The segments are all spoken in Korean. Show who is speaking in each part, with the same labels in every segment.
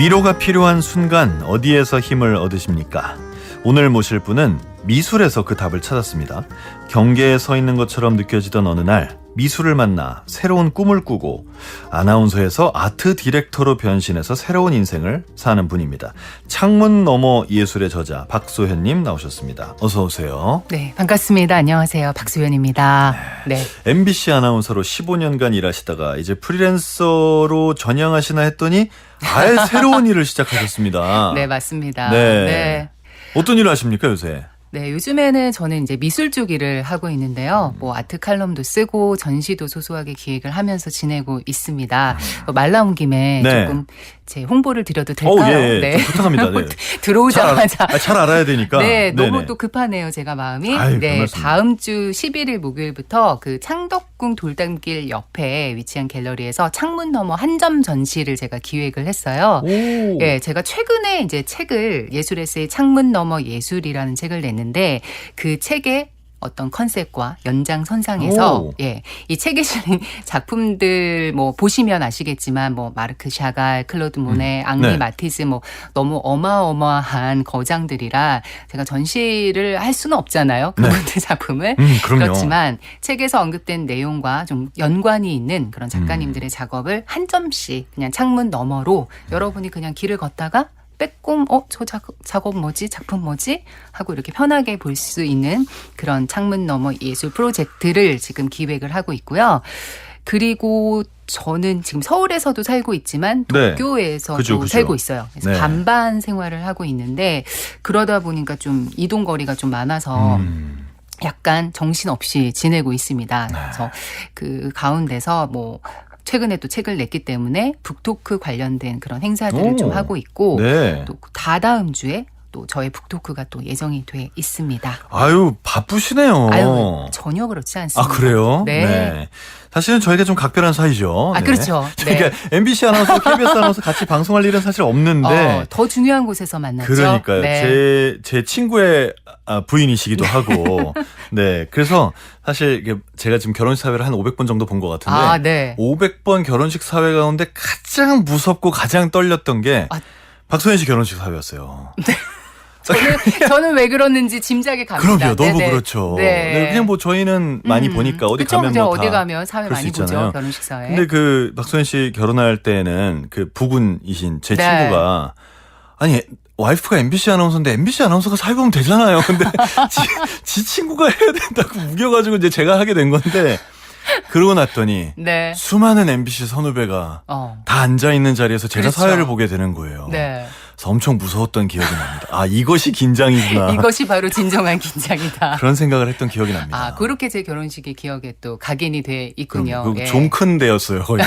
Speaker 1: 위로가 필요한 순간 어디에서 힘을 얻으십니까? 오늘 모실 분은 미술에서 그 답을 찾았습니다. 경계에 서 있는 것처럼 느껴지던 어느 날 미술을 만나 새로운 꿈을 꾸고 아나운서에서 아트 디렉터로 변신해서 새로운 인생을 사는 분입니다. 창문 너머 예술의 저자 박소현님 나오셨습니다. 어서 오세요.
Speaker 2: 네, 반갑습니다. 안녕하세요. 박소연입니다. 네.
Speaker 1: MBC 아나운서로 15년간 일하시다가 이제 프리랜서로 전향하시나 했더니 아예 새로운 일을 시작하셨습니다.
Speaker 2: 네, 맞습니다.
Speaker 1: 네.
Speaker 2: 네.
Speaker 1: 어떤 일을 하십니까, 요새?
Speaker 2: 네, 요즘에는 저는 이제 미술 쪽 일을 하고 있는데요. 뭐 아트 칼럼도 쓰고 전시도 소소하게 기획을 하면서 지내고 있습니다. 말 나온 김에
Speaker 1: 네.
Speaker 2: 조금 제 홍보를 드려도 될까요?
Speaker 1: 예,
Speaker 2: 네.
Speaker 1: 좀 부탁합니다. 네.
Speaker 2: 들어오자마자
Speaker 1: 잘 알아야 되니까.
Speaker 2: 네, 너무
Speaker 1: 네네.
Speaker 2: 또 급하네요, 제가 마음이.
Speaker 1: 아유,
Speaker 2: 네,
Speaker 1: 반갑습니다.
Speaker 2: 다음 주 11일 목요일부터 그 창덕궁 돌담길 옆에 위치한 갤러리에서 창문 너머 한 점 전시를 제가 기획을 했어요.
Speaker 1: 오.
Speaker 2: 예, 제가 최근에 이제 책을 예술 에세이 창문 너머 예술이라는 책을 냈는데 그 책에 어떤 컨셉과 연장선상에서
Speaker 1: 오.
Speaker 2: 예, 이 책에 실린 작품들 뭐 보시면 아시겠지만 뭐 마르크 샤갈, 클로드 모네, 앙리
Speaker 1: 네.
Speaker 2: 마티즈 뭐 너무 어마어마한 거장들이라 제가 전시를 할 수는 없잖아요. 그분들 작품을.
Speaker 1: 그럼요.
Speaker 2: 그렇지만 책에서 언급된 내용과 좀 연관이 있는 그런 작가님들의 작업을 한 점씩 그냥 창문 너머로 여러분이 그냥 길을 걷다가 빼꼼 저 작업 뭐지? 작품 뭐지? 하고 이렇게 편하게 볼 수 있는 그런 창문 너머 예술 프로젝트를 지금 기획을 하고 있고요. 그리고 저는 지금 서울에서도 살고 있지만
Speaker 1: 네.
Speaker 2: 도쿄에서도
Speaker 1: 그죠.
Speaker 2: 살고 있어요. 그래서
Speaker 1: 네.
Speaker 2: 반반 생활을 하고 있는데 그러다 보니까 좀 이동 거리가 좀 많아서 약간 정신없이 지내고 있습니다. 그래서 그 가운데서 뭐 최근에 또 책을 냈기 때문에 북토크 관련된 그런 행사들을 좀 하고 있고
Speaker 1: 네.
Speaker 2: 또 다다음 주에 또 저의 북토크가 또 예정이 돼 있습니다.
Speaker 1: 아유, 바쁘시네요.
Speaker 2: 아유, 전혀 그렇지 않습니다.
Speaker 1: 아, 그래요?
Speaker 2: 네.
Speaker 1: 사실은 저희가 좀 각별한 사이죠.
Speaker 2: 아,
Speaker 1: 네.
Speaker 2: 그렇죠.
Speaker 1: 그러니까 MBC 아나운서, KBS 아나운서 같이 방송할 일은 사실 없는데.
Speaker 2: 더 중요한 곳에서 만났죠.
Speaker 1: 그러니까요.
Speaker 2: 네.
Speaker 1: 제 친구의 부인이시기도 하고. 네. 그래서 사실 이게 제가 지금 결혼식 사회를 한 500번 정도 본 것 같은데.
Speaker 2: 아, 네.
Speaker 1: 500번 결혼식 사회 가운데 가장 무섭고 가장 떨렸던 게 박소연 씨 결혼식 사회였어요.
Speaker 2: 저는 왜 그러는지 짐작이 갑니다.
Speaker 1: 그럼요. 너무
Speaker 2: 네네.
Speaker 1: 그렇죠.
Speaker 2: 네.
Speaker 1: 네, 그냥 뭐 저희는 많이 보니까 어디
Speaker 2: 그쵸,
Speaker 1: 가면
Speaker 2: 그쵸.
Speaker 1: 뭐 다
Speaker 2: 어디 가면 사회
Speaker 1: 그럴 수
Speaker 2: 많이 보죠.
Speaker 1: 있잖아요.
Speaker 2: 결혼식 사회.
Speaker 1: 근데 그 박소연 씨 결혼할 때는 그 부군이신 제
Speaker 2: 네.
Speaker 1: 친구가 아니 와이프가 MBC 아나운서인데 MBC 아나운서가 사회 보면 되잖아요. 근데 지 친구가 해야 된다고 우겨가지고 이제 제가 하게 된 건데 그러고 났더니
Speaker 2: 네.
Speaker 1: 수많은 MBC 선후배가 다 앉아 있는 자리에서 제가
Speaker 2: 그렇죠.
Speaker 1: 사회를 보게 되는 거예요.
Speaker 2: 네.
Speaker 1: 그래서 엄청 무서웠던 기억이 납니다. 아, 이것이 긴장이구나.
Speaker 2: 이것이 바로 진정한 긴장이다.
Speaker 1: 그런 생각을 했던 기억이 납니다.
Speaker 2: 아, 그렇게 제 결혼식의 기억에 또 각인이 돼 있군요. 예.
Speaker 1: 좀 큰 데였어요. 거의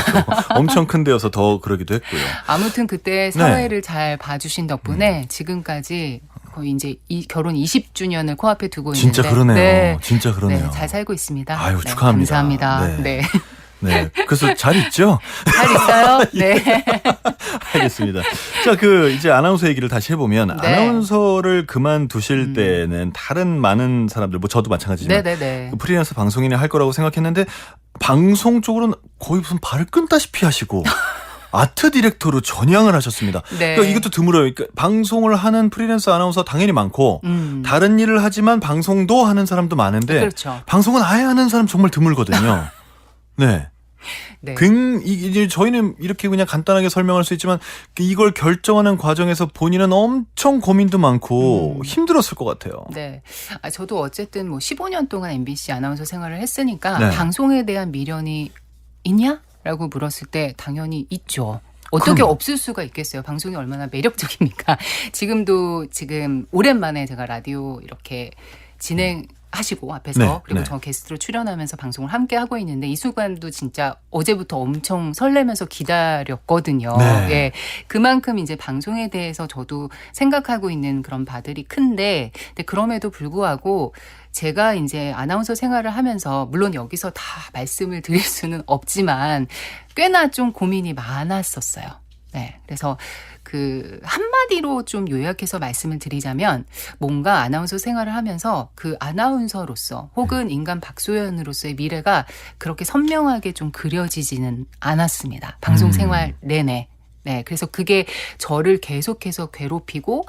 Speaker 1: 엄청 큰 데여서 더 그러기도 했고요.
Speaker 2: 아무튼 그때 사회를 잘 봐주신 덕분에 지금까지 거의 이제 결혼 20주년을 코앞에 두고
Speaker 1: 진짜
Speaker 2: 있는데.
Speaker 1: 그러네요.
Speaker 2: 네.
Speaker 1: 진짜 그러네요.
Speaker 2: 네, 잘 살고 있습니다.
Speaker 1: 아유,
Speaker 2: 네,
Speaker 1: 축하합니다.
Speaker 2: 감사합니다.
Speaker 1: 네.
Speaker 2: 네.
Speaker 1: 네. 그래서 잘 있죠?
Speaker 2: 잘 있어요? 네.
Speaker 1: 알겠습니다. 자, 이제 아나운서 얘기를 다시 해보면,
Speaker 2: 네.
Speaker 1: 아나운서를 그만두실 때는 다른 많은 사람들, 뭐 저도 마찬가지지만,
Speaker 2: 네네네.
Speaker 1: 그 프리랜서 방송인을 할 거라고 생각했는데, 방송 쪽으로는 거의 무슨 발을 끈다시피 하시고, 아트 디렉터로 전향을 하셨습니다.
Speaker 2: 네.
Speaker 1: 그러니까 이것도 드물어요. 그러니까 방송을 하는 프리랜서 아나운서 당연히 많고, 다른 일을 하지만 방송도 하는 사람도 많은데,
Speaker 2: 그렇죠.
Speaker 1: 방송은 아예 하는 사람 정말 드물거든요. 네.
Speaker 2: 네.
Speaker 1: 이제 저희는 이렇게 그냥 간단하게 설명할 수 있지만 이걸 결정하는 과정에서 본인은 엄청 고민도 많고 힘들었을 것 같아요.
Speaker 2: 네. 저도 어쨌든 뭐 15년 동안 MBC 아나운서 생활을 했으니까
Speaker 1: 네.
Speaker 2: 방송에 대한 미련이 있냐? 라고 물었을 때 당연히 있죠. 어떻게
Speaker 1: 그럼요.
Speaker 2: 없을 수가 있겠어요. 방송이 얼마나 매력적입니까? 지금 오랜만에 제가 라디오 이렇게 진행하시고 앞에서
Speaker 1: 네,
Speaker 2: 그리고
Speaker 1: 네.
Speaker 2: 저 게스트로 출연하면서 방송을 함께 하고 있는데 이 순간도 진짜 어제부터 엄청 설레면서 기다렸거든요.
Speaker 1: 네.
Speaker 2: 예. 그만큼 이제 방송에 대해서 저도 생각하고 있는 그런 바들이 큰데 근데 그럼에도 불구하고 제가 이제 아나운서 생활을 하면서 물론 여기서 다 말씀을 드릴 수는 없지만 꽤나 좀 고민이 많았었어요. 네. 그래서 한마디로 좀 요약해서 말씀을 드리자면 뭔가 아나운서 생활을 하면서 그 아나운서로서 혹은 인간 박소연으로서의 미래가 그렇게 선명하게 좀 그려지지는 않았습니다. 방송 생활 내내. 네, 그래서 그게 저를 계속해서 괴롭히고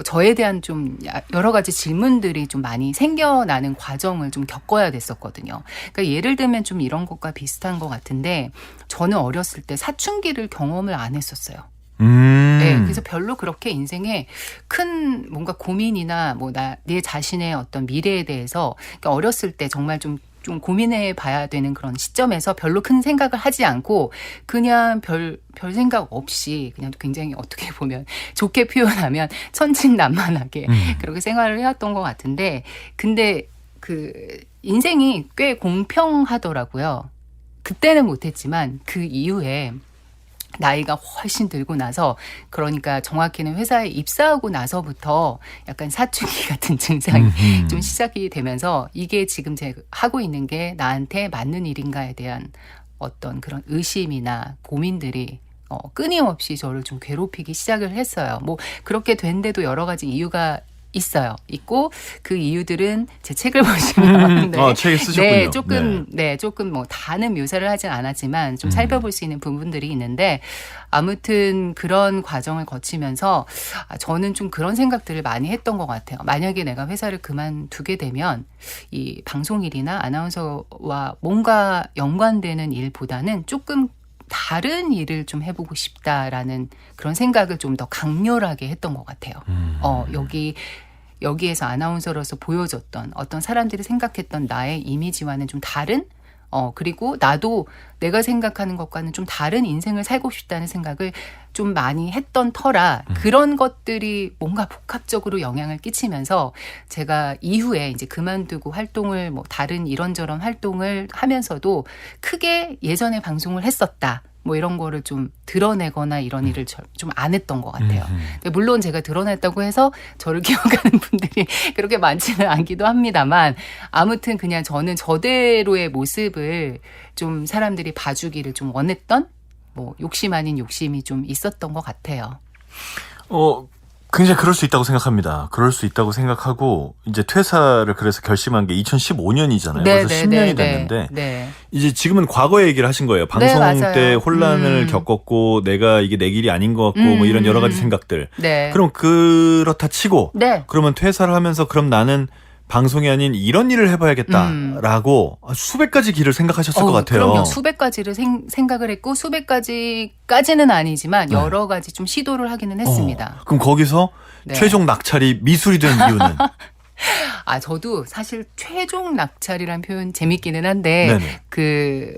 Speaker 2: 저에 대한 좀 여러 가지 질문들이 좀 많이 생겨나는 과정을 좀 겪어야 됐었거든요. 그러니까 예를 들면 좀 이런 것과 비슷한 것 같은데 저는 어렸을 때 사춘기를 경험을 안 했었어요. 네, 그래서 별로 그렇게 인생에 큰 뭔가 고민이나 뭐 내 자신의 어떤 미래에 대해서 그러니까 어렸을 때 정말 좀 고민해 봐야 되는 그런 시점에서 별로 큰 생각을 하지 않고 그냥 별 생각 없이 그냥 굉장히 어떻게 보면 좋게 표현하면 천진난만하게 그렇게 생활을 해왔던 것 같은데 근데 그 인생이 꽤 공평하더라고요. 그때는 못했지만 그 이후에 나이가 훨씬 들고 나서 그러니까 정확히는 회사에 입사하고 나서부터 약간 사춘기 같은 증상이 좀 시작이 되면서 이게 지금 제가 하고 있는 게 나한테 맞는 일인가에 대한 어떤 그런 의심이나 고민들이 끊임없이 저를 좀 괴롭히기 시작을 했어요. 뭐 그렇게 된 데도 여러 가지 이유가 있고 그 이유들은 제 책을 보시면
Speaker 1: 책을 쓰셨군요.
Speaker 2: 조금 뭐 다는 묘사를 하진 않았지만 좀 살펴볼 수 있는 부분들이 있는데 아무튼 그런 과정을 거치면서 저는 좀 그런 생각들을 많이 했던 것 같아요. 만약에 내가 회사를 그만두게 되면 이 방송 일이나 아나운서와 뭔가 연관되는 일보다는 조금 다른 일을 좀 해보고 싶다라는 그런 생각을 좀 더 강렬하게 했던 것 같아요. 여기에서 아나운서로서 보여줬던 어떤 사람들이 생각했던 나의 이미지와는 좀 다른 그리고 나도 내가 생각하는 것과는 좀 다른 인생을 살고 싶다는 생각을 좀 많이 했던 터라 그런 것들이 뭔가 복합적으로 영향을 끼치면서 제가 이후에 이제 그만두고 활동을 뭐 다른 이런저런 활동을 하면서도 크게 예전에 방송을 했었다. 뭐 이런 거를 좀 드러내거나 이런 일을 좀 안 했던 것 같아요. 물론 제가 드러냈다고 해서 저를 기억하는 분들이 그렇게 많지는 않기도 합니다만 아무튼 그냥 저는 저대로의 모습을 좀 사람들이 봐주기를 좀 원했던 뭐 욕심 아닌 욕심이 좀 있었던 것 같아요.
Speaker 1: 굉장히 그럴 수 있다고 생각합니다. 그럴 수 있다고 생각하고 이제 퇴사를 그래서 결심한 게 2015년이잖아요. 벌써 10년이 됐는데 이제 지금은 과거 얘기를 하신 거예요. 방송 때 혼란을 겪었고 내가 이게 내 길이 아닌 것 같고 뭐 이런 여러 가지 생각들. 그럼 그렇다 치고 그러면 퇴사를 하면서 그럼 나는 방송이 아닌 이런 일을 해봐야겠다라고 수백 가지 길을 생각하셨을 것 같아요.
Speaker 2: 그럼요. 수백 가지를 생각을 했고 수백 가지까지는 아니지만 여러 가지 좀 시도를 하기는 했습니다.
Speaker 1: 그럼 거기서 최종 낙찰이 미술이 된 이유는?
Speaker 2: 저도 사실 최종 낙찰이란 표현 재밌기는 한데 그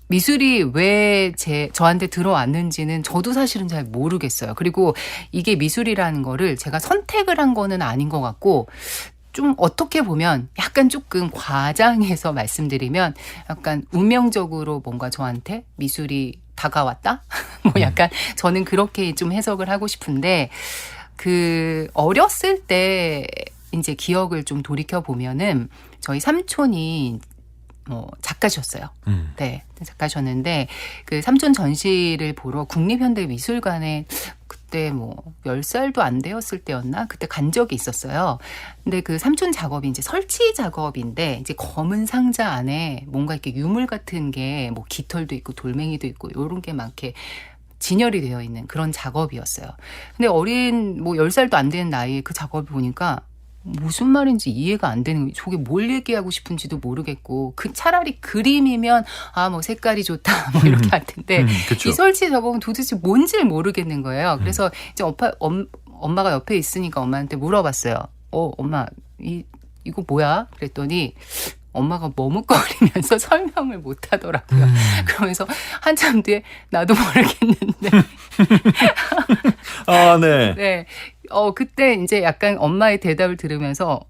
Speaker 2: 미술이 왜 저한테 들어왔는지는 저도 사실은 잘 모르겠어요. 그리고 이게 미술이라는 거를 제가 선택을 한 거는 아닌 것 같고 좀 어떻게 보면 약간 조금 과장해서 말씀드리면 약간 운명적으로 뭔가 저한테 미술이 다가왔다? 뭐 약간 저는 그렇게 좀 해석을 하고 싶은데 그 어렸을 때 이제 기억을 좀 돌이켜 보면은 저희 삼촌이 작가셨어요. 네, 작가셨는데 그 삼촌 전시를 보러 국립현대미술관에 그때 뭐 10살도 안 되었을 때였나? 그때 간 적이 있었어요. 근데 그 삼촌 작업이 이제 설치 작업인데 이제 검은 상자 안에 뭔가 이렇게 유물 같은 게 뭐 깃털도 있고 돌멩이도 있고 요런 게 막 이렇게 진열이 되어 있는 그런 작업이었어요. 근데 어린 뭐 10살도 안 되는 나이에 그 작업을 보니까 무슨 말인지 이해가 안 되는 거예요. 저게 뭘 얘기하고 싶은지도 모르겠고 그 차라리 그림이면 뭐 색깔이 좋다 뭐 이렇게 할 텐데 이 설치 작업은 도대체 뭔지를 모르겠는 거예요. 그래서 이제 엄마가 옆에 있으니까 엄마한테 물어봤어요. 엄마 이거 뭐야? 그랬더니 엄마가 머뭇거리면서 설명을 못 하더라고요. 그러면서 한참 뒤에 나도 모르겠는데. 네. 그때 이제 약간 엄마의 대답을 들으면서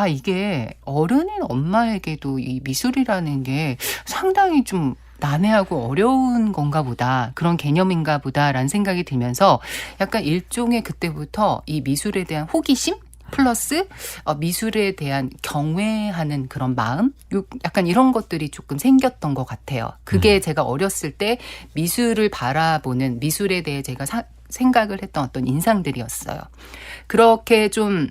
Speaker 2: 이게 어른인 엄마에게도 이 미술이라는 게 상당히 좀 난해하고 어려운 건가 보다. 그런 개념인가 보다라는 생각이 들면서 약간 일종의 그때부터 이 미술에 대한 호기심? 플러스 미술에 대한 경외하는 그런 마음? 약간 이런 것들이 조금 생겼던 것 같아요. 그게 제가 어렸을 때 미술을 바라보는 미술에 대해 제가 생각을 했던 어떤 인상들이었어요. 그렇게 좀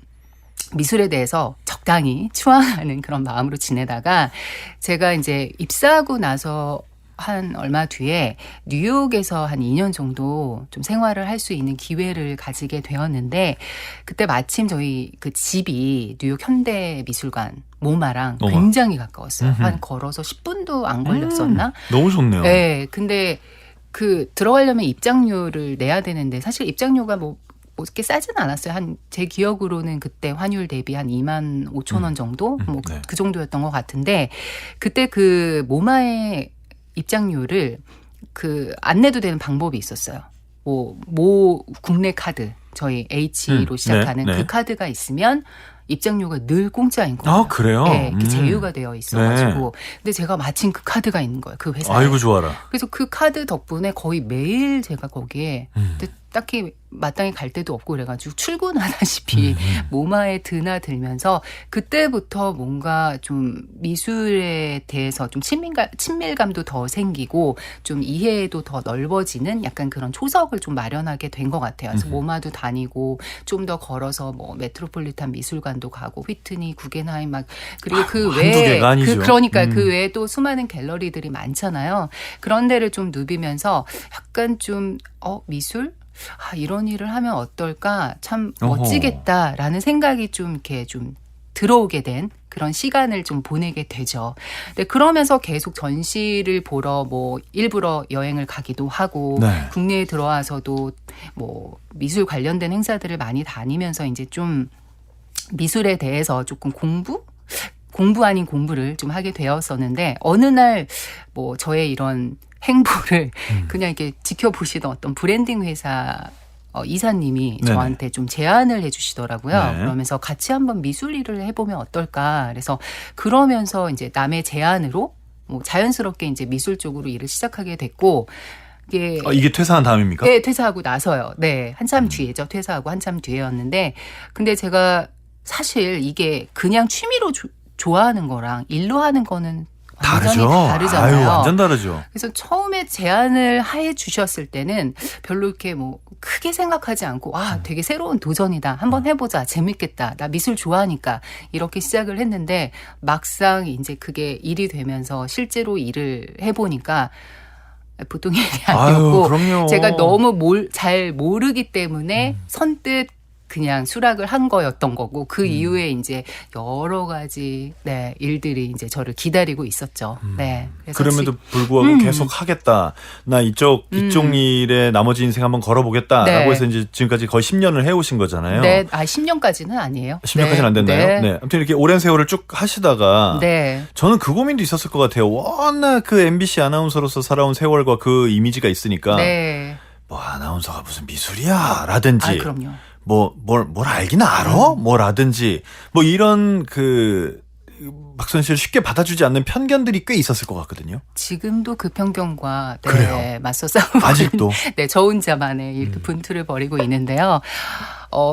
Speaker 2: 미술에 대해서 적당히 추앙하는 그런 마음으로 지내다가 제가 이제 입사하고 나서 한 얼마 뒤에 뉴욕에서 한 2년 정도 좀 생활을 할 수 있는 기회를 가지게 되었는데 그때 마침 저희 그 집이 뉴욕 현대미술관 모마랑
Speaker 1: 어머.
Speaker 2: 굉장히 가까웠어요.
Speaker 1: 음흠.
Speaker 2: 한 걸어서 10분도 안 걸렸었나?
Speaker 1: 너무 좋네요.
Speaker 2: 네. 근데 그 들어가려면 입장료를 내야 되는데 사실 입장료가 뭐 그렇게 싸지는 않았어요. 한 제 기억으로는 그때 환율 대비 한 2만 5천 원 정도 뭐
Speaker 1: 네.
Speaker 2: 그 정도였던 것 같은데 그때 그 모마의 입장료를 그 안 내도 되는 방법이 있었어요. 모 국내 카드 저희 H로 시작하는
Speaker 1: 네, 네.
Speaker 2: 그 카드가 있으면 입장료가 늘 공짜인 거예요.
Speaker 1: 아, 그래요?
Speaker 2: 네, 그 제휴가 되어 있어가지고.
Speaker 1: 네.
Speaker 2: 근데 제가 마침 그 카드가 있는 거예요. 그 회사에.
Speaker 1: 아이고 좋아라.
Speaker 2: 그래서 그 카드 덕분에 거의 매일 제가 거기에 근데 딱히 마땅히 갈 데도 없고 그래가지고 출근하다시피 모마에 드나들면서 그때부터 뭔가 좀 미술에 대해서 좀 친밀감도 더 생기고 좀 이해도 더 넓어지는 약간 그런 초석을 좀 마련하게 된 것 같아요. 그래서 모마도 다니고 좀 더 걸어서 뭐 메트로폴리탄 미술관도 가고 휘트니 구겐하임 막 그리고 그
Speaker 1: 한두
Speaker 2: 외에
Speaker 1: 개가 아니죠.
Speaker 2: 그러니까 그 외에 또 수많은 갤러리들이 많잖아요. 그런 데를 좀 누비면서 약간 좀 미술? 이런 일을 하면 어떨까? 참 멋지겠다라는 생각이 좀 이렇게 좀 들어오게 된 그런 시간을 좀 보내게 되죠. 근데 그러면서 계속 전시를 보러 뭐 일부러 여행을 가기도 하고
Speaker 1: 네.
Speaker 2: 국내에 들어와서도 뭐 미술 관련된 행사들을 많이 다니면서 이제 좀 미술에 대해서 조금 공부 아닌 공부를 좀 하게 되었었는데 어느 날 뭐 저의 이런 행보를 그냥 이렇게 지켜보시던 어떤 브랜딩 회사 이사님이
Speaker 1: 네네.
Speaker 2: 저한테 좀 제안을 해주시더라고요.
Speaker 1: 네.
Speaker 2: 그러면서 같이 한번 미술 일을 해보면 어떨까. 그래서 그러면서 이제 남의 제안으로 뭐 자연스럽게 이제 미술 쪽으로 일을 시작하게 됐고
Speaker 1: 이게 퇴사한 다음입니까?
Speaker 2: 네, 퇴사하고 나서요. 네, 한참 뒤에죠. 퇴사하고 한참 뒤에였는데 근데 제가 사실 이게 그냥 취미로 좋아하는 거랑 일로 하는 거는 완전히 다르잖아요.
Speaker 1: 아유, 완전 다르죠.
Speaker 2: 그래서 처음에 제안을 해 주셨을 때는 별로 이렇게 뭐 크게 생각하지 않고 되게 새로운 도전이다. 한번 해보자. 재밌겠다. 나 미술 좋아하니까 이렇게 시작을 했는데 막상 이제 그게 일이 되면서 실제로 일을 해보니까 보통 일이 아니었고
Speaker 1: 그럼요.
Speaker 2: 제가 너무 잘 모르기 때문에 선뜻 그냥 수락을 한 거였던 거고 그 이후에 이제 여러 가지 일들이 이제 저를 기다리고 있었죠. 네. 그래서
Speaker 1: 그럼에도 불구하고 계속 하겠다. 나 이쪽 일에 나머지 인생 한번 걸어보겠다라고
Speaker 2: 네.
Speaker 1: 해서 이제 지금까지 거의 10년을 해오신 거잖아요.
Speaker 2: 네, 10년까지는 아니에요.
Speaker 1: 10년까지는 안 됐나요?
Speaker 2: 네.
Speaker 1: 네. 아무튼 이렇게 오랜 세월을 쭉 하시다가
Speaker 2: 네.
Speaker 1: 저는 그 고민도 있었을 것 같아요. 워낙 그 MBC 아나운서로서 살아온 세월과 그 이미지가 있으니까
Speaker 2: 네.
Speaker 1: 뭐 아나운서가 무슨 미술이야 라든지
Speaker 2: 그럼요.
Speaker 1: 뭘 알긴 알아? 뭐라든지 뭐 이런 박선 씨를 쉽게 받아주지 않는 편견들이 꽤 있었을 것 같거든요.
Speaker 2: 지금도 그 편견과
Speaker 1: 그래요?
Speaker 2: 맞서 싸우고
Speaker 1: 아직도?
Speaker 2: 저 혼자만의 이렇게 분투를 벌이고 있는데요.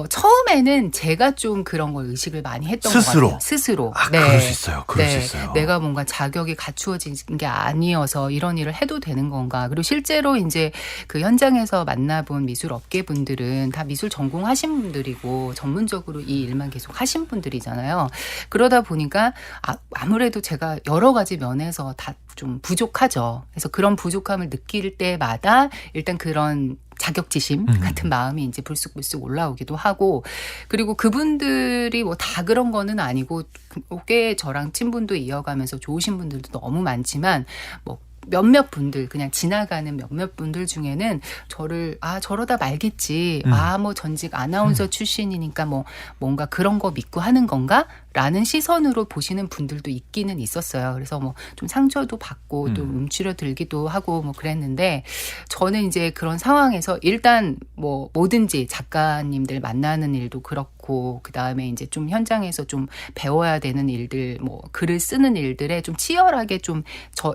Speaker 2: 처음에는 제가 좀 그런 걸 의식을 많이 했던
Speaker 1: 스스로?
Speaker 2: 것 같아요. 스스로.
Speaker 1: 그럴 수 있어요. 그럴 수 있어요.
Speaker 2: 내가 뭔가 자격이 갖추어진 게 아니어서 이런 일을 해도 되는 건가. 그리고 실제로 이제 그 현장에서 만나본 미술 업계 분들은 다 미술 전공하신 분들이고 전문적으로 이 일만 계속 하신 분들이잖아요. 그러다 보니까 아무래도 제가 여러 가지 면에서 다 좀 부족하죠. 그래서 그런 부족함을 느낄 때마다 일단 그런 자격지심 같은 마음이 이제 불쑥불쑥 올라오기도 하고 그리고 그분들이 뭐 다 그런 거는 아니고 꽤 저랑 친분도 이어가면서 좋으신 분들도 너무 많지만 뭐 몇몇 분들 그냥 지나가는 몇몇 분들 중에는 저를 저러다 말겠지. 뭐 전직 아나운서 출신이니까 뭐 뭔가 그런 거 믿고 하는 건가? 라는 시선으로 보시는 분들도 있기는 있었어요. 그래서 뭐 좀 상처도 받고 또 움츠려 들기도 하고 뭐 그랬는데 저는 이제 그런 상황에서 일단 뭐 뭐든지 작가님들 만나는 일도 그렇고 그다음에 이제 좀 현장에서 좀 배워야 되는 일들 뭐 글을 쓰는 일들에 좀 치열하게 좀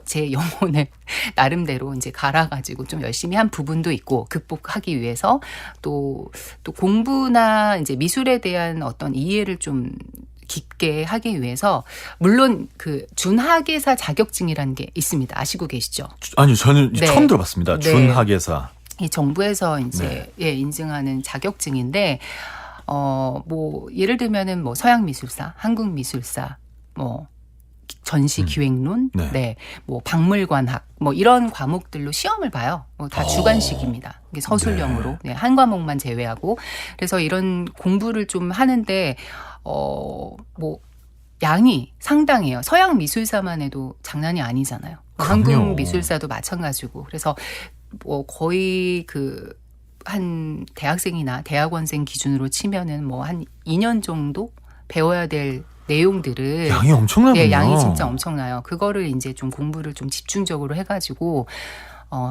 Speaker 2: 제 영혼을 나름대로 이제 갈아가지고 좀 열심히 한 부분도 있고 극복하기 위해서 또 공부나 이제 미술에 대한 어떤 이해를 좀 깊게 하기 위해서 물론 그 준학예사 자격증이라는 게 있습니다. 아시고 계시죠?
Speaker 1: 아니요, 저는
Speaker 2: 네.
Speaker 1: 처음 들어봤습니다.
Speaker 2: 네.
Speaker 1: 준학예사.
Speaker 2: 이 정부에서 이제 인증하는 자격증인데 뭐 예를 들면은 뭐 서양 미술사, 한국 미술사, 뭐 전시 기획론,
Speaker 1: 네.
Speaker 2: 네, 뭐 박물관학, 뭐 이런 과목들로 시험을 봐요. 다 주관식입니다. 이게 서술형으로 네, 한 과목만 제외하고 그래서 이런 공부를 좀 하는데 뭐 양이 상당해요. 서양 미술사만 해도 장난이 아니잖아요.
Speaker 1: 그럼요.
Speaker 2: 한국 미술사도 마찬가지고 그래서 뭐 거의 한 대학생이나 대학원생 기준으로 치면은 뭐 한 2년 정도 배워야 될 내용들을
Speaker 1: 양이 엄청나군요.
Speaker 2: 네, 양이 진짜 엄청나요. 그거를 이제 좀 공부를 좀 집중적으로 해가지고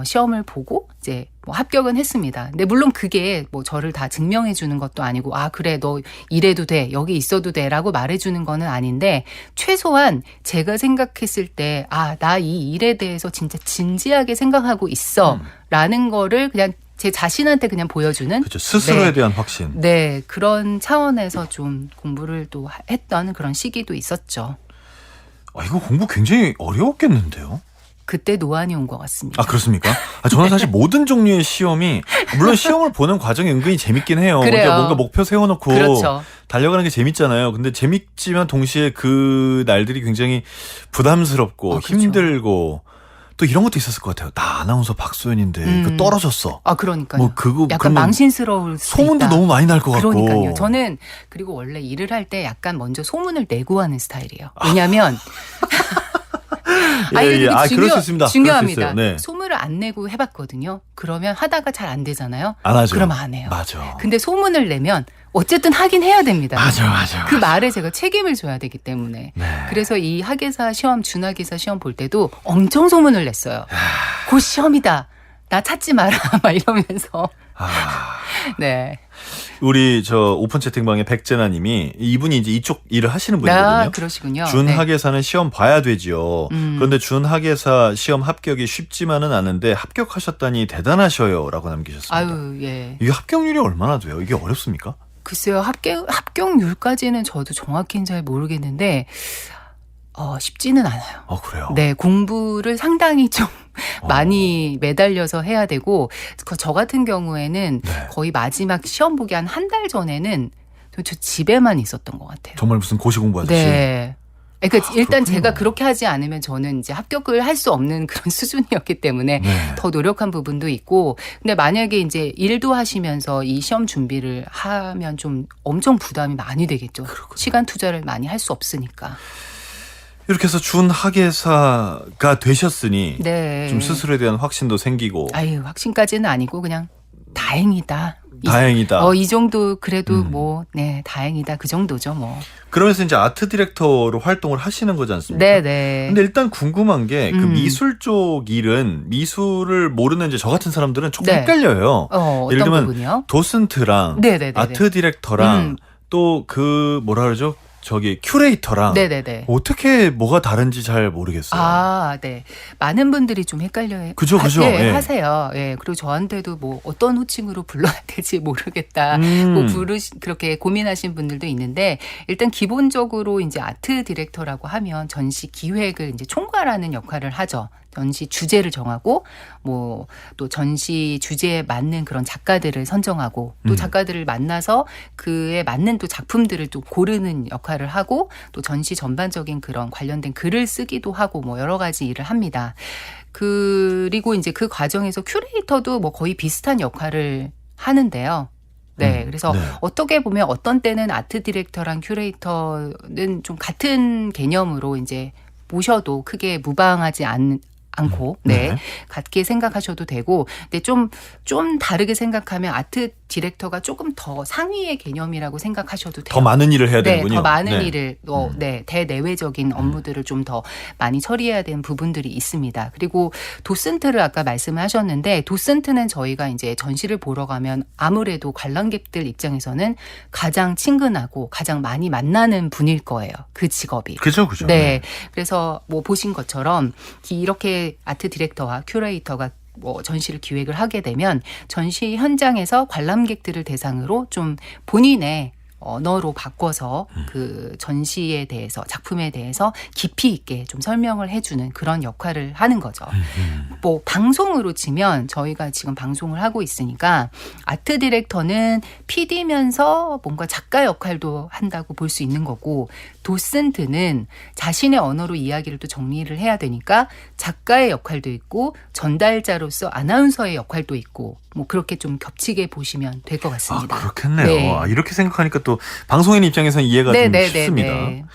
Speaker 2: 시험을 보고 이제 뭐 합격은 했습니다. 근데 물론 그게 뭐 저를 다 증명해 주는 것도 아니고 아 그래 너 이래도 돼 여기 있어도 돼라고 말해 주는 거는 아닌데 최소한 제가 생각했을 때 아 나 이 일에 대해서 진짜 진지하게 생각하고 있어라는 거를 그냥 제 자신한테 그냥 보여주는
Speaker 1: 그렇죠. 스스로에
Speaker 2: 네.
Speaker 1: 대한 확신.
Speaker 2: 네, 그런 차원에서 좀 공부를 또 했던 그런 시기도 있었죠.
Speaker 1: 이거 공부 굉장히 어려웠겠는데요?
Speaker 2: 그때 노안이 온 것 같습니다.
Speaker 1: 아, 그렇습니까? 저는 사실 모든 종류의 시험이, 물론 시험을 보는 과정이 은근히 재밌긴 해요.
Speaker 2: 그래요.
Speaker 1: 우리가 뭔가 목표 세워놓고
Speaker 2: 그렇죠.
Speaker 1: 달려가는 게 재밌잖아요. 근데 재밌지만 동시에 그 날들이 굉장히 부담스럽고
Speaker 2: 그렇죠.
Speaker 1: 힘들고 또 이런 것도 있었을 것 같아요. 나 아나운서 박소연인데 이거 떨어졌어.
Speaker 2: 아, 그러니까요.
Speaker 1: 뭐 그거
Speaker 2: 약간
Speaker 1: 그러면
Speaker 2: 망신스러울 수
Speaker 1: 소문도
Speaker 2: 있다.
Speaker 1: 너무 많이 날 것 같고.
Speaker 2: 그러니까요. 저는 그리고 원래 일을 할 때 약간 먼저 소문을 내고 하는 스타일이에요. 왜냐하면
Speaker 1: 예,
Speaker 2: 이게
Speaker 1: 예. 그럴 수 있습니다.
Speaker 2: 중요합니다.
Speaker 1: 그럴 수 있어요. 네.
Speaker 2: 소문을 안 내고 해봤거든요. 그러면 하다가 잘 안 되잖아요.
Speaker 1: 안 하죠.
Speaker 2: 그러면 안 해요.
Speaker 1: 맞아.
Speaker 2: 근데 소문을 내면 어쨌든 하긴 해야 됩니다.
Speaker 1: 맞아.
Speaker 2: 그 말에 제가 책임을 져야 되기 때문에.
Speaker 1: 네.
Speaker 2: 그래서 이 학예사 시험, 준학예사 시험 볼 때도 엄청 소문을 냈어요. 곧 시험이다. 나 찾지 마라. 막 이러면서. 네.
Speaker 1: 우리 오픈 채팅방에 백재나님이 이분이 이제 이쪽 일을 하시는 분이거든요.
Speaker 2: 그러시군요.
Speaker 1: 준학예사는 시험 봐야 되지요.
Speaker 2: 음.
Speaker 1: 그런데 준학예사 시험 합격이 쉽지만은 않은데 합격하셨다니 대단하셔요라고 남기셨습니다.
Speaker 2: 아유, 예.
Speaker 1: 이게 합격률이 얼마나 돼요? 이게 어렵습니까?
Speaker 2: 글쎄요, 합격률까지는 저도 정확히는 잘 모르겠는데, 쉽지는 않아요.
Speaker 1: 그래요?
Speaker 2: 네, 공부를 상당히 좀 많이 매달려서 해야 되고, 저 같은 경우에는
Speaker 1: 네.
Speaker 2: 거의 마지막 시험 보기 한 달 전에는 저 집에만 있었던 것 같아요.
Speaker 1: 정말 무슨 고시 공부하듯이.
Speaker 2: 네. 그러니까 일단
Speaker 1: 그렇군요.
Speaker 2: 제가 그렇게 하지 않으면 저는 이제 합격을 할 수 없는 그런 수준이었기 때문에
Speaker 1: 네.
Speaker 2: 더 노력한 부분도 있고, 근데 만약에 이제 일도 하시면서 이 시험 준비를 하면 좀 엄청 부담이 많이 되겠죠.
Speaker 1: 그렇군요.
Speaker 2: 시간 투자를 많이 할 수 없으니까.
Speaker 1: 이렇게 해서 준학예사가 되셨으니
Speaker 2: 네.
Speaker 1: 좀 스스로에 대한 확신도 생기고
Speaker 2: 아유, 확신까지는 아니고 그냥 다행이다.
Speaker 1: 다행이다.
Speaker 2: 이 정도 그래도 네, 다행이다. 그 정도죠, 뭐.
Speaker 1: 그러면서 이제 아트 디렉터로 활동을 하시는 거지 않습니까?
Speaker 2: 네네.
Speaker 1: 근데 일단 궁금한 게 그 미술 쪽 일은 미술을 모르는 이제 저 같은 사람들은 조금
Speaker 2: 네.
Speaker 1: 헷갈려요.
Speaker 2: 어떤
Speaker 1: 예를 들면
Speaker 2: 부분이요?
Speaker 1: 도슨트랑
Speaker 2: 네네네.
Speaker 1: 아트 디렉터랑 또 뭐라 그러죠? 큐레이터랑
Speaker 2: 네네네.
Speaker 1: 어떻게 뭐가 다른지 잘 모르겠어요.
Speaker 2: 아, 네. 많은 분들이 좀 헷갈려
Speaker 1: 그죠.
Speaker 2: 네,
Speaker 1: 예.
Speaker 2: 하세요. 예. 그리고 저한테도 뭐 어떤 호칭으로 불러야 될지 모르겠다. 그렇게 고민하신 분들도 있는데, 일단 기본적으로 이제 아트 디렉터라고 하면 전시 기획을 이제 총괄하는 역할을 하죠. 전시 주제를 정하고 뭐 또 전시 주제에 맞는 그런 작가들을 선정하고 또 작가들을 만나서 그에 맞는 또 작품들을 또 고르는 역할을 하고 또 전시 전반적인 그런 관련된 글을 쓰기도 하고 뭐 여러 가지 일을 합니다. 그리고 이제 그 과정에서 큐레이터도 뭐 거의 비슷한 역할을 하는데요. 네. 그래서
Speaker 1: 네.
Speaker 2: 어떻게 보면 어떤 때는 아트 디렉터랑 큐레이터는 좀 같은 개념으로 이제 모셔도 크게 무방하지 않고 네. 같게 생각하셔도 되고, 근데 좀 다르게 생각하면 아트 디렉터가 조금 더 상위의 개념이라고 생각하셔도 돼요.
Speaker 1: 더 많은 일을 해야 되는군요.
Speaker 2: 더 많은
Speaker 1: 네.
Speaker 2: 일을 대내외적인 업무들을 좀 더 많이 처리해야 되는 부분들이 있습니다. 그리고 도슨트를 아까 말씀을 하셨는데, 도슨트는 저희가 이제 전시를 보러 가면 아무래도 관람객들 입장에서는 가장 친근하고 가장 많이 만나는 분일 거예요. 그 직업이.
Speaker 1: 그죠.
Speaker 2: 네. 그래서 뭐 보신 것처럼 이렇게 아트 디렉터와 큐레이터가 뭐 전시를 기획을 하게 되면 전시 현장에서 관람객들을 대상으로 좀 본인의 언어로 바꿔서 그 전시에 대해서 작품에 대해서 깊이 있게 좀 설명을 해주는 그런 역할을 하는 거죠. 뭐 방송으로 치면 저희가 지금 방송을 하고 있으니까 아트 디렉터는 PD면서 뭔가 작가 역할도 한다고 볼 수 있는 거고 도슨트는 자신의 언어로 이야기를 또 정리를 해야 되니까 작가의 역할도 있고 전달자로서 아나운서의 역할도 있고 뭐 그렇게 좀 겹치게 보시면 될 것 같습니다.
Speaker 1: 아, 그렇겠네요.
Speaker 2: 네.
Speaker 1: 와, 이렇게 생각하니까 또 방송인 입장에서는 이해가 좀 쉽습니다.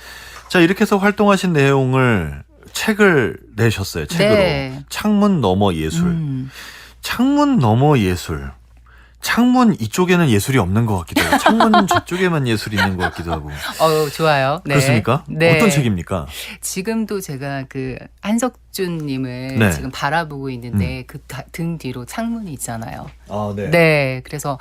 Speaker 1: 자, 이렇게 해서 활동하신 내용을 책을 내셨어요. 책으로.
Speaker 2: 네.
Speaker 1: 창문 너머 예술. 창문 너머 예술. 창문 이쪽에는 예술이 없는 것 같기도 하고 창문 저쪽에만 예술이 있는 것 같기도 하고.
Speaker 2: 좋아요. 네.
Speaker 1: 그렇습니까?
Speaker 2: 네.
Speaker 1: 어떤 책입니까?
Speaker 2: 지금도 제가 그 한석준님을
Speaker 1: 네.
Speaker 2: 지금 바라보고 있는데 그 등 뒤로 창문이 있잖아요.
Speaker 1: 아, 네.
Speaker 2: 네. 그래서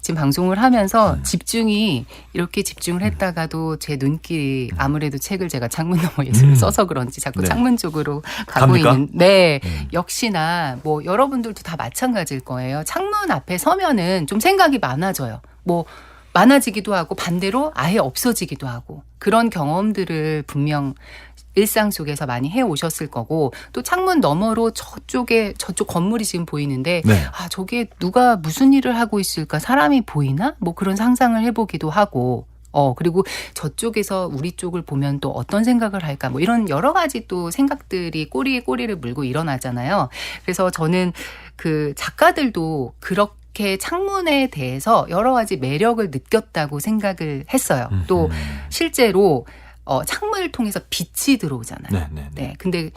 Speaker 2: 지금 방송을 하면서 집중이 이렇게 집중을 했다가도 제 눈길이 아무래도 책을 제가 창문 너머 예술을 써서 그런지 자꾸
Speaker 1: 네.
Speaker 2: 창문 쪽으로 가고
Speaker 1: 갑니까?
Speaker 2: 있는. 네. 역시나 뭐 여러분들도 다 마찬가지일 거예요. 창문 앞에 서면은 좀 생각이 많아져요. 뭐 많아지기도 하고 반대로 아예 없어지기도 하고 그런 경험들을 분명 일상 속에서 많이 해오셨을 거고 또 창문 너머로 저쪽 건물이 지금 보이는데
Speaker 1: 네.
Speaker 2: 아 저게 누가 무슨 일을 하고 있을까 사람이 보이나 뭐 그런 상상을 해보기도 하고 그리고 저쪽에서 우리 쪽을 보면 또 어떤 생각을 할까 뭐 이런 여러 가지 또 생각들이 꼬리에 꼬리를 물고 일어나잖아요. 그래서 저는 그 작가들도 그렇게 창문에 대해서 여러 가지 매력을 느꼈다고 생각을 했어요. 또 실제로 창문을 통해서 빛이 들어오잖아요. 네. 근데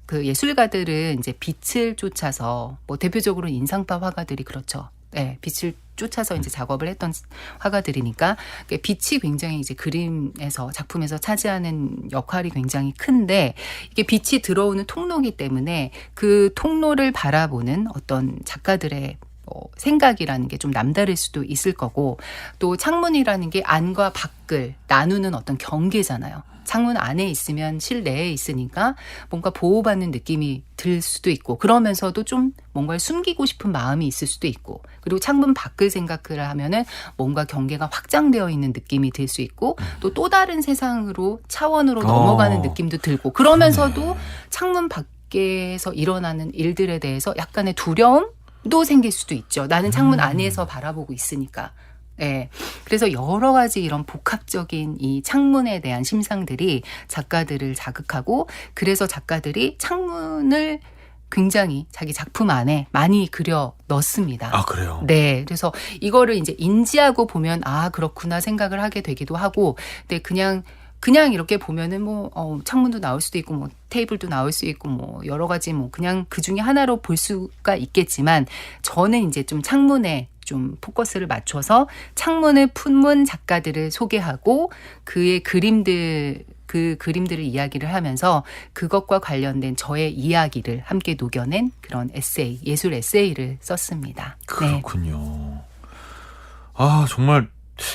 Speaker 2: 그 예술가들은 이제 빛을 쫓아서 뭐 대표적으로 인상파 화가들이 그렇죠. 네, 빛을 쫓아서 이제 작업을 했던 화가들이니까 빛이 굉장히 이제 그림에서 작품에서 차지하는 역할이 굉장히 큰데 이게 빛이 들어오는 통로이기 때문에 그 통로를 바라보는 어떤 작가들의 생각이라는 게 좀 남다를 수도 있을 거고 또 창문이라는 게 안과 밖을 나누는 어떤 경계잖아요. 창문 안에 있으면 실내에 있으니까 뭔가 보호받는 느낌이 들 수도 있고 그러면서도 좀 뭔가를 숨기고 싶은 마음이 있을 수도 있고 그리고 창문 밖을 생각을 하면은 뭔가 경계가 확장되어 있는 느낌이 들 수 있고 또 다른 세상으로 차원으로 넘어가는 느낌도 들고 그러면서도 창문 밖에서 일어나는 일들에 대해서 약간의 두려움도 생길 수도 있죠. 나는 창문 안에서 바라보고 있으니까. 네. 그래서 여러 가지 이런 복합적인 이 창문에 대한 심상들이 작가들을 자극하고 그래서 작가들이 창문을 굉장히 자기 작품 안에 많이 그려 넣습니다.
Speaker 1: 아, 그래요?
Speaker 2: 네. 그래서 이거를 이제 인지하고 보면 아, 그렇구나 생각을 하게 되기도 하고 근데 그냥 이렇게 보면은 창문도 나올 수도 있고 뭐 테이블도 나올 수 있고 뭐 여러 가지 뭐 그냥 그 중에 하나로 볼 수가 있겠지만 저는 이제 좀 창문에 좀 포커스를 맞춰서 창문을 품은 작가들을 소개하고 그 그림들을 이야기를 하면서 그것과 관련된 저의 이야기를 함께 녹여낸 그런 에세이, 예술 에세이를 썼습니다.
Speaker 1: 그렇군요. 네. 아, 정말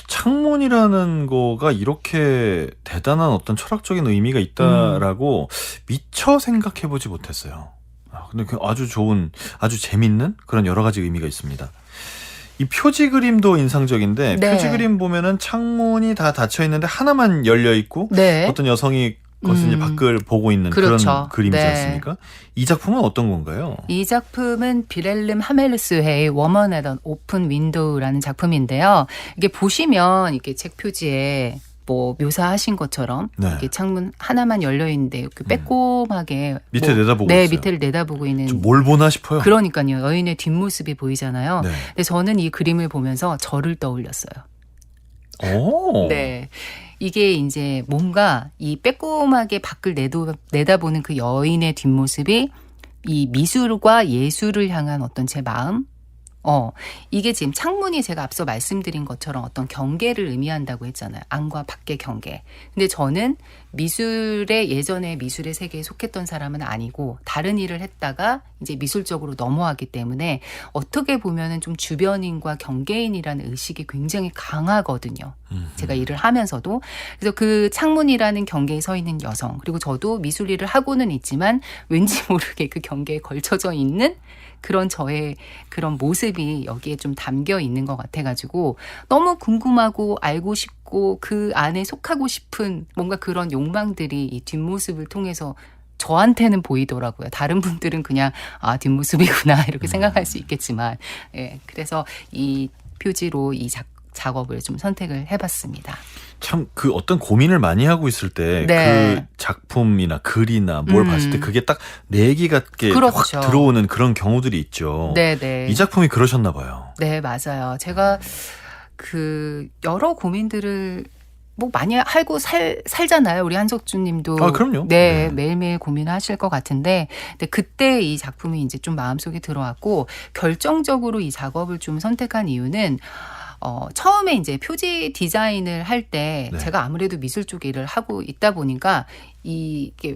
Speaker 1: 창문이라는 거가 이렇게 대단한 어떤 철학적인 의미가 있다라고 미처 생각해보지 못했어요. 근데 아주 좋은, 아주 재밌는 그런 여러 가지 의미가 있습니다. 이 표지 그림도 인상적인데
Speaker 2: 네.
Speaker 1: 표지 그림 보면은 창문이 다 닫혀 있는데 하나만 열려 있고
Speaker 2: 네.
Speaker 1: 어떤 여성이 그것을 이제 밖을 보고 있는
Speaker 2: 그렇죠.
Speaker 1: 그런 그림이지
Speaker 2: 네.
Speaker 1: 않습니까? 이 작품은 어떤 건가요?
Speaker 2: 이 작품은 비렐름 하멜스헤의 워먼 앳 앤 오픈 윈도우라는 작품인데요. 이게 보시면 이렇게 책 표지에 뭐 묘사하신 것처럼
Speaker 1: 네.
Speaker 2: 이렇게 창문 하나만 열려 있는데 이렇게 빼꼼하게
Speaker 1: 밑에 내다보고
Speaker 2: 네,
Speaker 1: 있어요.
Speaker 2: 밑에를 내다보고 있는
Speaker 1: 좀 뭘 보나 싶어요.
Speaker 2: 그러니까요. 여인의 뒷모습이 보이잖아요.
Speaker 1: 네.
Speaker 2: 근데 저는 이 그림을 보면서 저를 떠올렸어요.
Speaker 1: 오.
Speaker 2: 네. 이게 이제 뭔가 이 빼꼼하게 밖을 내다보는 그 여인의 뒷모습이 이 미술과 예술을 향한 어떤 제 마음? 이게 지금 창문이 제가 앞서 말씀드린 것처럼 어떤 경계를 의미한다고 했잖아요. 안과 밖의 경계. 근데 저는 예전에 미술의 세계에 속했던 사람은 아니고 다른 일을 했다가 이제 미술적으로 넘어왔기 때문에 어떻게 보면은 좀 주변인과 경계인이라는 의식이 굉장히 강하거든요. 제가 일을 하면서도. 그래서 그 창문이라는 경계에 서 있는 여성, 그리고 저도 미술 일을 하고는 있지만 왠지 모르게 그 경계에 걸쳐져 있는 그런 저의 그런 모습이 여기에 좀 담겨 있는 것 같아가지고 너무 궁금하고 알고 싶고 그 안에 속하고 싶은 뭔가 그런 욕망들이 이 뒷모습을 통해서 저한테는 보이더라고요. 다른 분들은 그냥 뒷모습이구나 이렇게 생각할 수 있겠지만 예, 그래서 이 표지로 이 작업을 좀 선택을 해봤습니다.
Speaker 1: 참 그 어떤 고민을 많이 하고 있을 때 그 작품이나 글이나 뭘 봤을 때 그게 딱 내기 같게
Speaker 2: 그렇죠.
Speaker 1: 확 들어오는 그런 경우들이 있죠.
Speaker 2: 네네.
Speaker 1: 이 작품이 그러셨나 봐요.
Speaker 2: 네, 맞아요. 제가 그 여러 고민들을 뭐 많이 하고 살잖아요. 우리 한석준 님도.
Speaker 1: 그럼요.
Speaker 2: 네, 매일매일 고민하실 것 같은데. 근데 그때 이 작품이 이제 좀 마음속에 들어왔고 결정적으로 이 작업을 좀 선택한 이유는 처음에 이제 표지 디자인을 할 때 제가 아무래도 미술 쪽 일을 하고 있다 보니까 이게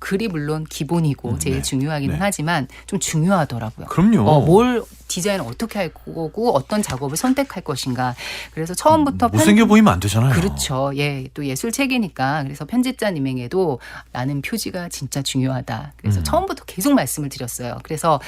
Speaker 2: 글이 물론 기본이고 제일 중요하기는 하지만 좀 중요하더라고요.
Speaker 1: 그럼요.
Speaker 2: 뭘 디자인을 어떻게 할 거고 어떤 작업을 선택할 것인가. 그래서 처음부터
Speaker 1: 못생겨 보이면 안 되잖아요.
Speaker 2: 그렇죠. 예, 또 예술책이니까. 그래서 편집자님에게도 나는 표지가 진짜 중요하다. 그래서 처음부터 계속 말씀을 드렸어요. 그래서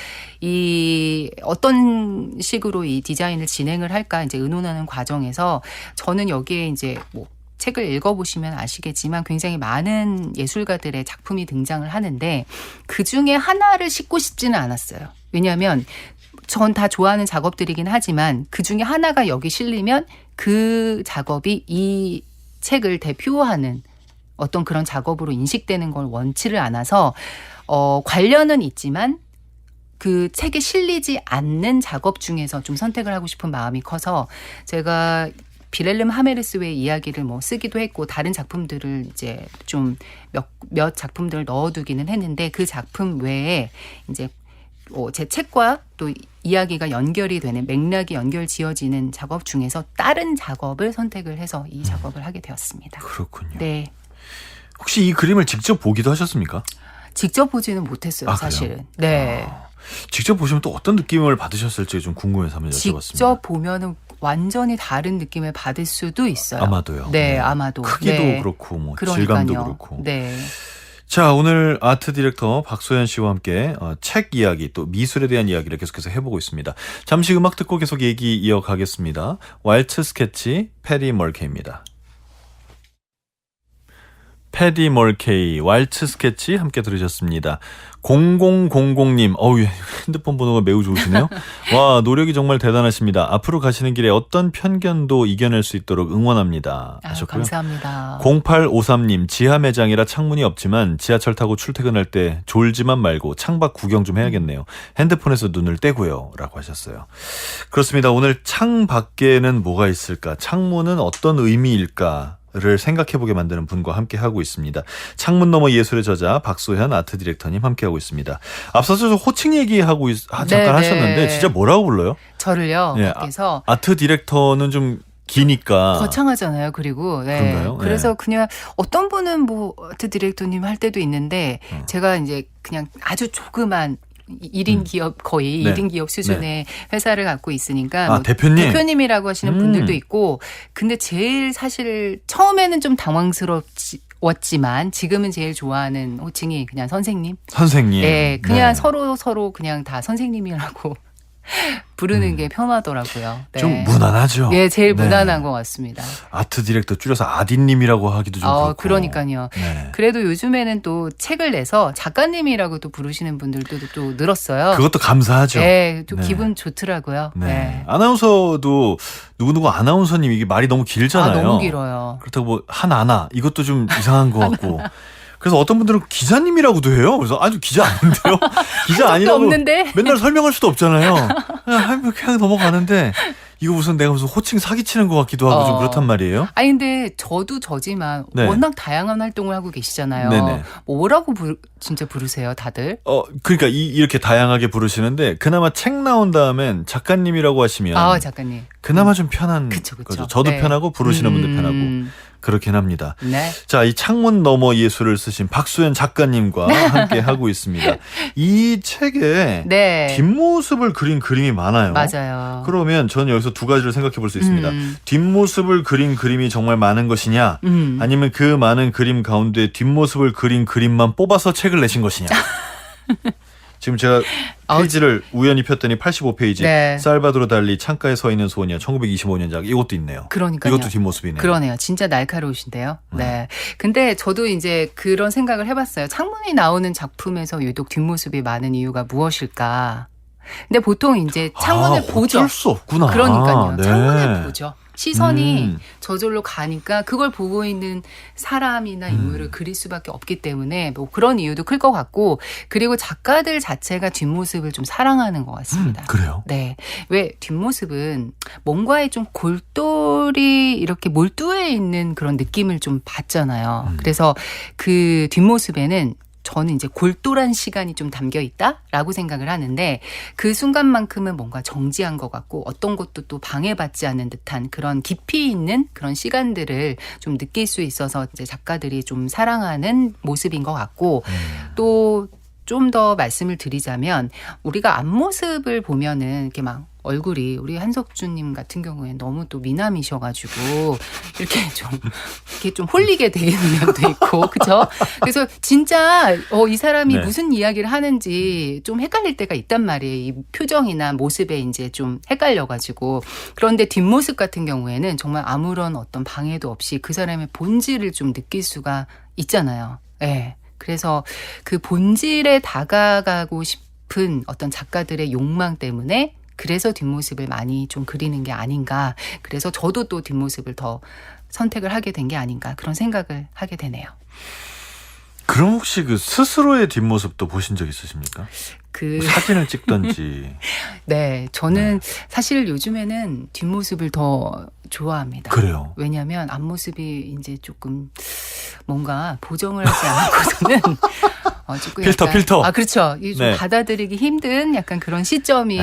Speaker 2: 이 어떤 식으로 이 디자인을 진행을 할까 이제 의논하는 과정에서 저는 여기에 이제 뭐 책을 읽어보시면 아시겠지만 굉장히 많은 예술가들의 작품이 등장을 하는데 그중에 하나를 싣고 싶지는 않았어요. 왜냐하면 전 다 좋아하는 작업들이긴 하지만 그중에 하나가 여기 실리면 그 작업이 이 책을 대표하는 어떤 그런 작업으로 인식되는 걸 원치를 않아서 관련은 있지만 그 책에 실리지 않는 작업 중에서 좀 선택을 하고 싶은 마음이 커서 제가 비렐름 하메르스의 이야기를 뭐 쓰기도 했고 다른 작품들을 이제 좀 몇 작품들을 넣어두기는 했는데 그 작품 외에 이제 제 책과 또 이야기가 연결이 되는 맥락이 연결 지어지는 작업 중에서 다른 작업을 선택을 해서 이 작업을 하게 되었습니다.
Speaker 1: 그렇군요.
Speaker 2: 네.
Speaker 1: 혹시 이 그림을 직접 보기도 하셨습니까?
Speaker 2: 직접 보지는 못했어요, 사실은. 네.
Speaker 1: 직접 보시면 또 어떤 느낌을 받으셨을지 좀 궁금해서 한번 여쭤봤습니다.
Speaker 2: 직접 보면은 완전히 다른 느낌을 받을 수도 있어요.
Speaker 1: 아마도요.
Speaker 2: 네, 아마도.
Speaker 1: 크기도 그렇고 뭐 질감도 그렇고.
Speaker 2: 네.
Speaker 1: 자, 오늘 아트 디렉터 박소연 씨와 함께 책 이야기 또 미술에 대한 이야기를 계속해서 해보고 있습니다. 잠시 음악 듣고 계속 얘기 이어가겠습니다. 와일드 스케치 패디 멀케이입니다. 패디 멀케이 와일드 스케치 함께 들으셨습니다. 0000님, 핸드폰 번호가 매우 좋으시네요. 와, 노력이 정말 대단하십니다. 앞으로 가시는 길에 어떤 편견도 이겨낼 수 있도록 응원합니다. 하셨고요.
Speaker 2: 감사합니다.
Speaker 1: 0853님, 지하 매장이라 창문이 없지만 지하철 타고 출퇴근할 때 졸지만 말고 창밖 구경 좀 해야겠네요. 핸드폰에서 눈을 떼고요. 라고 하셨어요. 그렇습니다. 오늘 창 밖에는 뭐가 있을까? 창문은 어떤 의미일까? 를 생각해보게 만드는 분과 함께하고 있습니다. 창문 너머 예술의 저자 박소현 아트 디렉터님 함께하고 있습니다. 앞서서 호칭 얘기하고 잠깐 하셨는데 진짜 뭐라고 불러요?
Speaker 2: 저를요. 밖에서
Speaker 1: 아트 디렉터는 좀 기니까
Speaker 2: 거창하잖아요. 그리고
Speaker 1: 그런가요?
Speaker 2: 그래서 그냥 어떤 분은 뭐 아트 디렉터님 할 때도 있는데 제가 이제 그냥 아주 조그만 1인 기업 거의 1인 기업 수준의 회사를 갖고 있으니까 뭐 대표님이라고 하시는 분들도 있고 근데 제일 사실 처음에는 좀 당황스러웠지만 지금은 제일 좋아하는 호칭이 그냥 선생님. 네, 그냥 서로 그냥 다 선생님이라고 부르는 게 편하더라고요. 네.
Speaker 1: 좀 무난하죠.
Speaker 2: 네, 제일 무난한 것 같습니다.
Speaker 1: 아트 디렉터 줄여서 아디님이라고 하기도 좀 그렇고.
Speaker 2: 그러니까요. 네. 그래도 요즘에는 또 책을 내서 작가님이라고 또 부르시는 분들도 또 늘었어요.
Speaker 1: 그것도 감사하죠.
Speaker 2: 네, 또 기분 좋더라고요. 네.
Speaker 1: 아나운서도 누구누구 아나운서님 이게 말이 너무 길잖아요.
Speaker 2: 너무 길어요.
Speaker 1: 그렇다고 뭐 한아나 이것도 좀 이상한 것 같고. 그래서 어떤 분들은 기자님이라고도 해요. 그래서 아주 기자 아닌데요? 기자 아니라고
Speaker 2: 없는데?
Speaker 1: 맨날 설명할 수도 없잖아요. 그냥 넘어가는데 이거 내가 무슨 호칭 사기치는 것 같기도 하고 좀 그렇단 말이에요.
Speaker 2: 근데 저도 저지만 워낙 다양한 활동을 하고 계시잖아요. 네네. 뭐라고 진짜 부르세요, 다들?
Speaker 1: 그러니까 이렇게 다양하게 부르시는데 그나마 책 나온 다음엔 작가님이라고 하시면
Speaker 2: 작가님.
Speaker 1: 그나마 좀 편한
Speaker 2: 그쵸.
Speaker 1: 거죠. 저도 편하고 부르시는 분들 편하고. 그렇긴 합니다.
Speaker 2: 네.
Speaker 1: 자, 이 창문 너머 예술을 쓰신 박소연 작가님과 함께 하고 있습니다. 이 책에 뒷모습을 그린 그림이 많아요.
Speaker 2: 맞아요.
Speaker 1: 그러면 저는 여기서 두 가지를 생각해 볼 수 있습니다. 뒷모습을 그린 그림이 정말 많은 것이냐 아니면 그 많은 그림 가운데 뒷모습을 그린 그림만 뽑아서 책을 내신 것이냐. 지금 제가 페이지를 우연히 폈더니 85페이지
Speaker 2: 네.
Speaker 1: 살바도르 달리 창가에 서 있는 소녀 1925년작 이것도 있네요.
Speaker 2: 그러니까요.
Speaker 1: 이것도 뒷모습이네요.
Speaker 2: 그러네요. 진짜 날카로우신데요. 네. 근데 저도 이제 그런 생각을 해봤어요. 창문이 나오는 작품에서 유독 뒷모습이 많은 이유가 무엇일까? 근데 보통 이제 창문을 보죠.
Speaker 1: 어쩔 수 없구나.
Speaker 2: 그러니까요.
Speaker 1: 네.
Speaker 2: 창문을 보죠. 시선이
Speaker 1: 음.
Speaker 2: 저절로 가니까 그걸 보고 있는 사람이나 인물을 그릴 수밖에 없기 때문에 뭐 그런 이유도 클 것 같고, 그리고 작가들 자체가 뒷모습을 좀 사랑하는 것 같습니다.
Speaker 1: 그래요?
Speaker 2: 네. 왜 뒷모습은 뭔가에 좀 골똘히 이렇게 몰두해 있는 그런 느낌을 좀 받잖아요. 그래서 그 뒷모습에는 저는 이제 골똘한 시간이 좀 담겨 있다라고 생각을 하는데, 그 순간만큼은 뭔가 정지한 것 같고 어떤 것도 또 방해받지 않는 듯한 그런 깊이 있는 그런 시간들을 좀 느낄 수 있어서 이제 작가들이 좀 사랑하는 모습인 것 같고, 또 좀 더 말씀을 드리자면 우리가 앞모습을 보면은 이렇게 막 얼굴이 우리 한석주님 같은 경우에 너무 또 미남이셔가지고 이렇게 좀 홀리게 되는 면도 있고, 그죠? 그래서 진짜 이 사람이
Speaker 1: 네.
Speaker 2: 무슨 이야기를 하는지 좀 헷갈릴 때가 있단 말이에요. 이 표정이나 모습에 이제 좀 헷갈려가지고. 그런데 뒷모습 같은 경우에는 정말 아무런 어떤 방해도 없이 그 사람의 본질을 좀 느낄 수가 있잖아요. 예. 네. 그래서 그 본질에 다가가고 싶은 어떤 작가들의 욕망 때문에 그래서 뒷모습을 많이 좀 그리는 게 아닌가. 그래서 저도 또 뒷모습을 더 선택을 하게 된 게 아닌가, 그런 생각을 하게 되네요.
Speaker 1: 그럼 혹시 그 스스로의 뒷모습도 보신 적 있으십니까? 뭐 사진을 찍던지.
Speaker 2: 네, 저는 사실 요즘에는 뒷모습을 더 좋아합니다.
Speaker 1: 그래요?
Speaker 2: 왜냐하면 앞모습이 이제 조금 뭔가 보정을 하지 않고서는 조금
Speaker 1: 필터.
Speaker 2: 아, 그렇죠. 좀
Speaker 1: 네.
Speaker 2: 받아들이기 힘든 약간 그런 시점이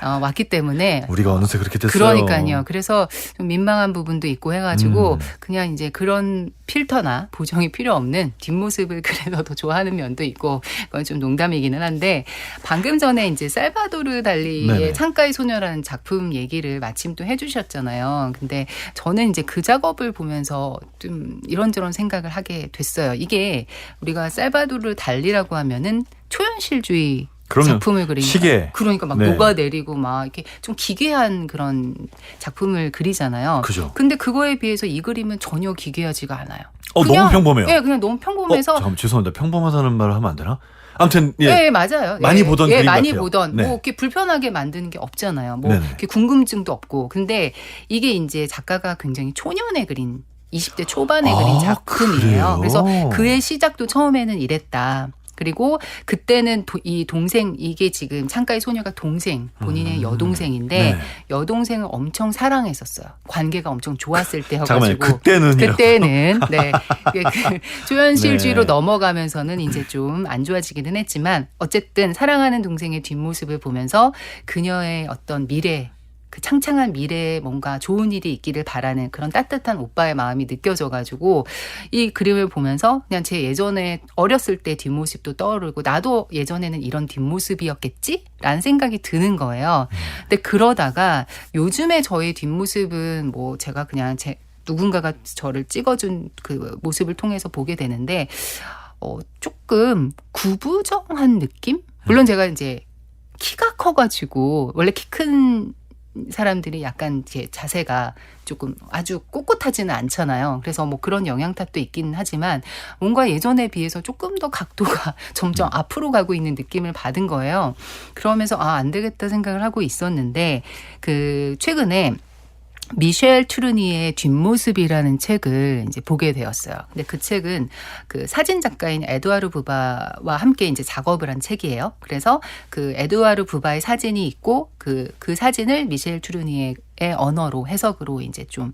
Speaker 2: 왔기 때문에.
Speaker 1: 우리가 어느새 그렇게 됐어요.
Speaker 2: 그러니까요. 그래서 좀 민망한 부분도 있고 해가지고 그냥 이제 그런 필터나 보정이 필요 없는 뒷모습을 그래서 더 좋아하는 면도 있고, 그건 좀 농담이기는 한데, 방금 전에 이제 살바도르 달리의
Speaker 1: 네네.
Speaker 2: 창가의 소녀라는 작품 얘기를 마침 또 해주셨잖아요. 근데 저는 이제 그 작업을 보면서 좀 이런저런 생각을 하게 됐어요. 이게 우리가 살바도르 달리라고 하면은 초현실주의
Speaker 1: 그럼요.
Speaker 2: 작품을 그리니까,
Speaker 1: 시계.
Speaker 2: 그러니까 막
Speaker 1: 네.
Speaker 2: 녹아내리고 막 이렇게 좀 기괴한 그런 작품을 그리잖아요.
Speaker 1: 그죠.
Speaker 2: 근데 그거에 비해서 이 그림은 전혀 기괴하지가 않아요.
Speaker 1: 너무 평범해요.
Speaker 2: 네, 그냥 너무 평범해서.
Speaker 1: 잠깐만, 죄송합니다. 평범하다는 말을 하면 안 되나? 아무튼 예.
Speaker 2: 네, 맞아요.
Speaker 1: 많이 보던 그림
Speaker 2: 많이
Speaker 1: 같아요.
Speaker 2: 보던.
Speaker 1: 네.
Speaker 2: 뭐 이렇게 불편하게 만드는 게 없잖아요. 뭐
Speaker 1: 네네.
Speaker 2: 이렇게 궁금증도 없고. 근데 이게 이제 작가가 굉장히 초년에 그린, 20대 초반에 그린 작품이에요.
Speaker 1: 그래요?
Speaker 2: 그래서 그의 시작도 처음에는 이랬다. 그리고 그때는 이 동생, 이게 지금 창가의 소녀가 동생, 본인의 여동생인데
Speaker 1: 네.
Speaker 2: 여동생을 엄청 사랑했었어요. 관계가 엄청 좋았을
Speaker 1: 잠깐만요.
Speaker 2: 때여가지고.
Speaker 1: 그때는
Speaker 2: 네. 초현실주의로
Speaker 1: 네.
Speaker 2: 넘어가면서는 이제 좀 안 좋아지기는 했지만, 어쨌든 사랑하는 동생의 뒷모습을 보면서 그녀의 어떤 미래, 그 창창한 미래에 뭔가 좋은 일이 있기를 바라는 그런 따뜻한 오빠의 마음이 느껴져가지고, 이 그림을 보면서 그냥 제 예전에 어렸을 때 뒷모습도 떠오르고, 나도 예전에는 이런 뒷모습이었겠지? 라는 생각이 드는 거예요. 근데 그러다가 요즘에 저의 뒷모습은 뭐 제가 그냥 누군가가 저를 찍어준 그 모습을 통해서 보게 되는데, 조금 구부정한 느낌? 물론 제가 이제 키가 커가지고, 원래 키 큰 사람들이 약간 이제 자세가 조금 아주 꼿꼿하지는 않잖아요. 그래서 뭐 그런 영향 탓도 있긴 하지만, 뭔가 예전에 비해서 조금 더 각도가 점점 앞으로 가고 있는 느낌을 받은 거예요. 그러면서 안 되겠다 생각을 하고 있었는데, 최근에 미셸 투르니의 뒷모습이라는 책을 이제 보게 되었어요. 근데 그 책은 그 사진 작가인 에드와르 부바와 함께 이제 작업을 한 책이에요. 그래서 그 에드와르 부바의 사진이 있고, 그 사진을 미셸 투르니의 언어로 해석으로 이제 좀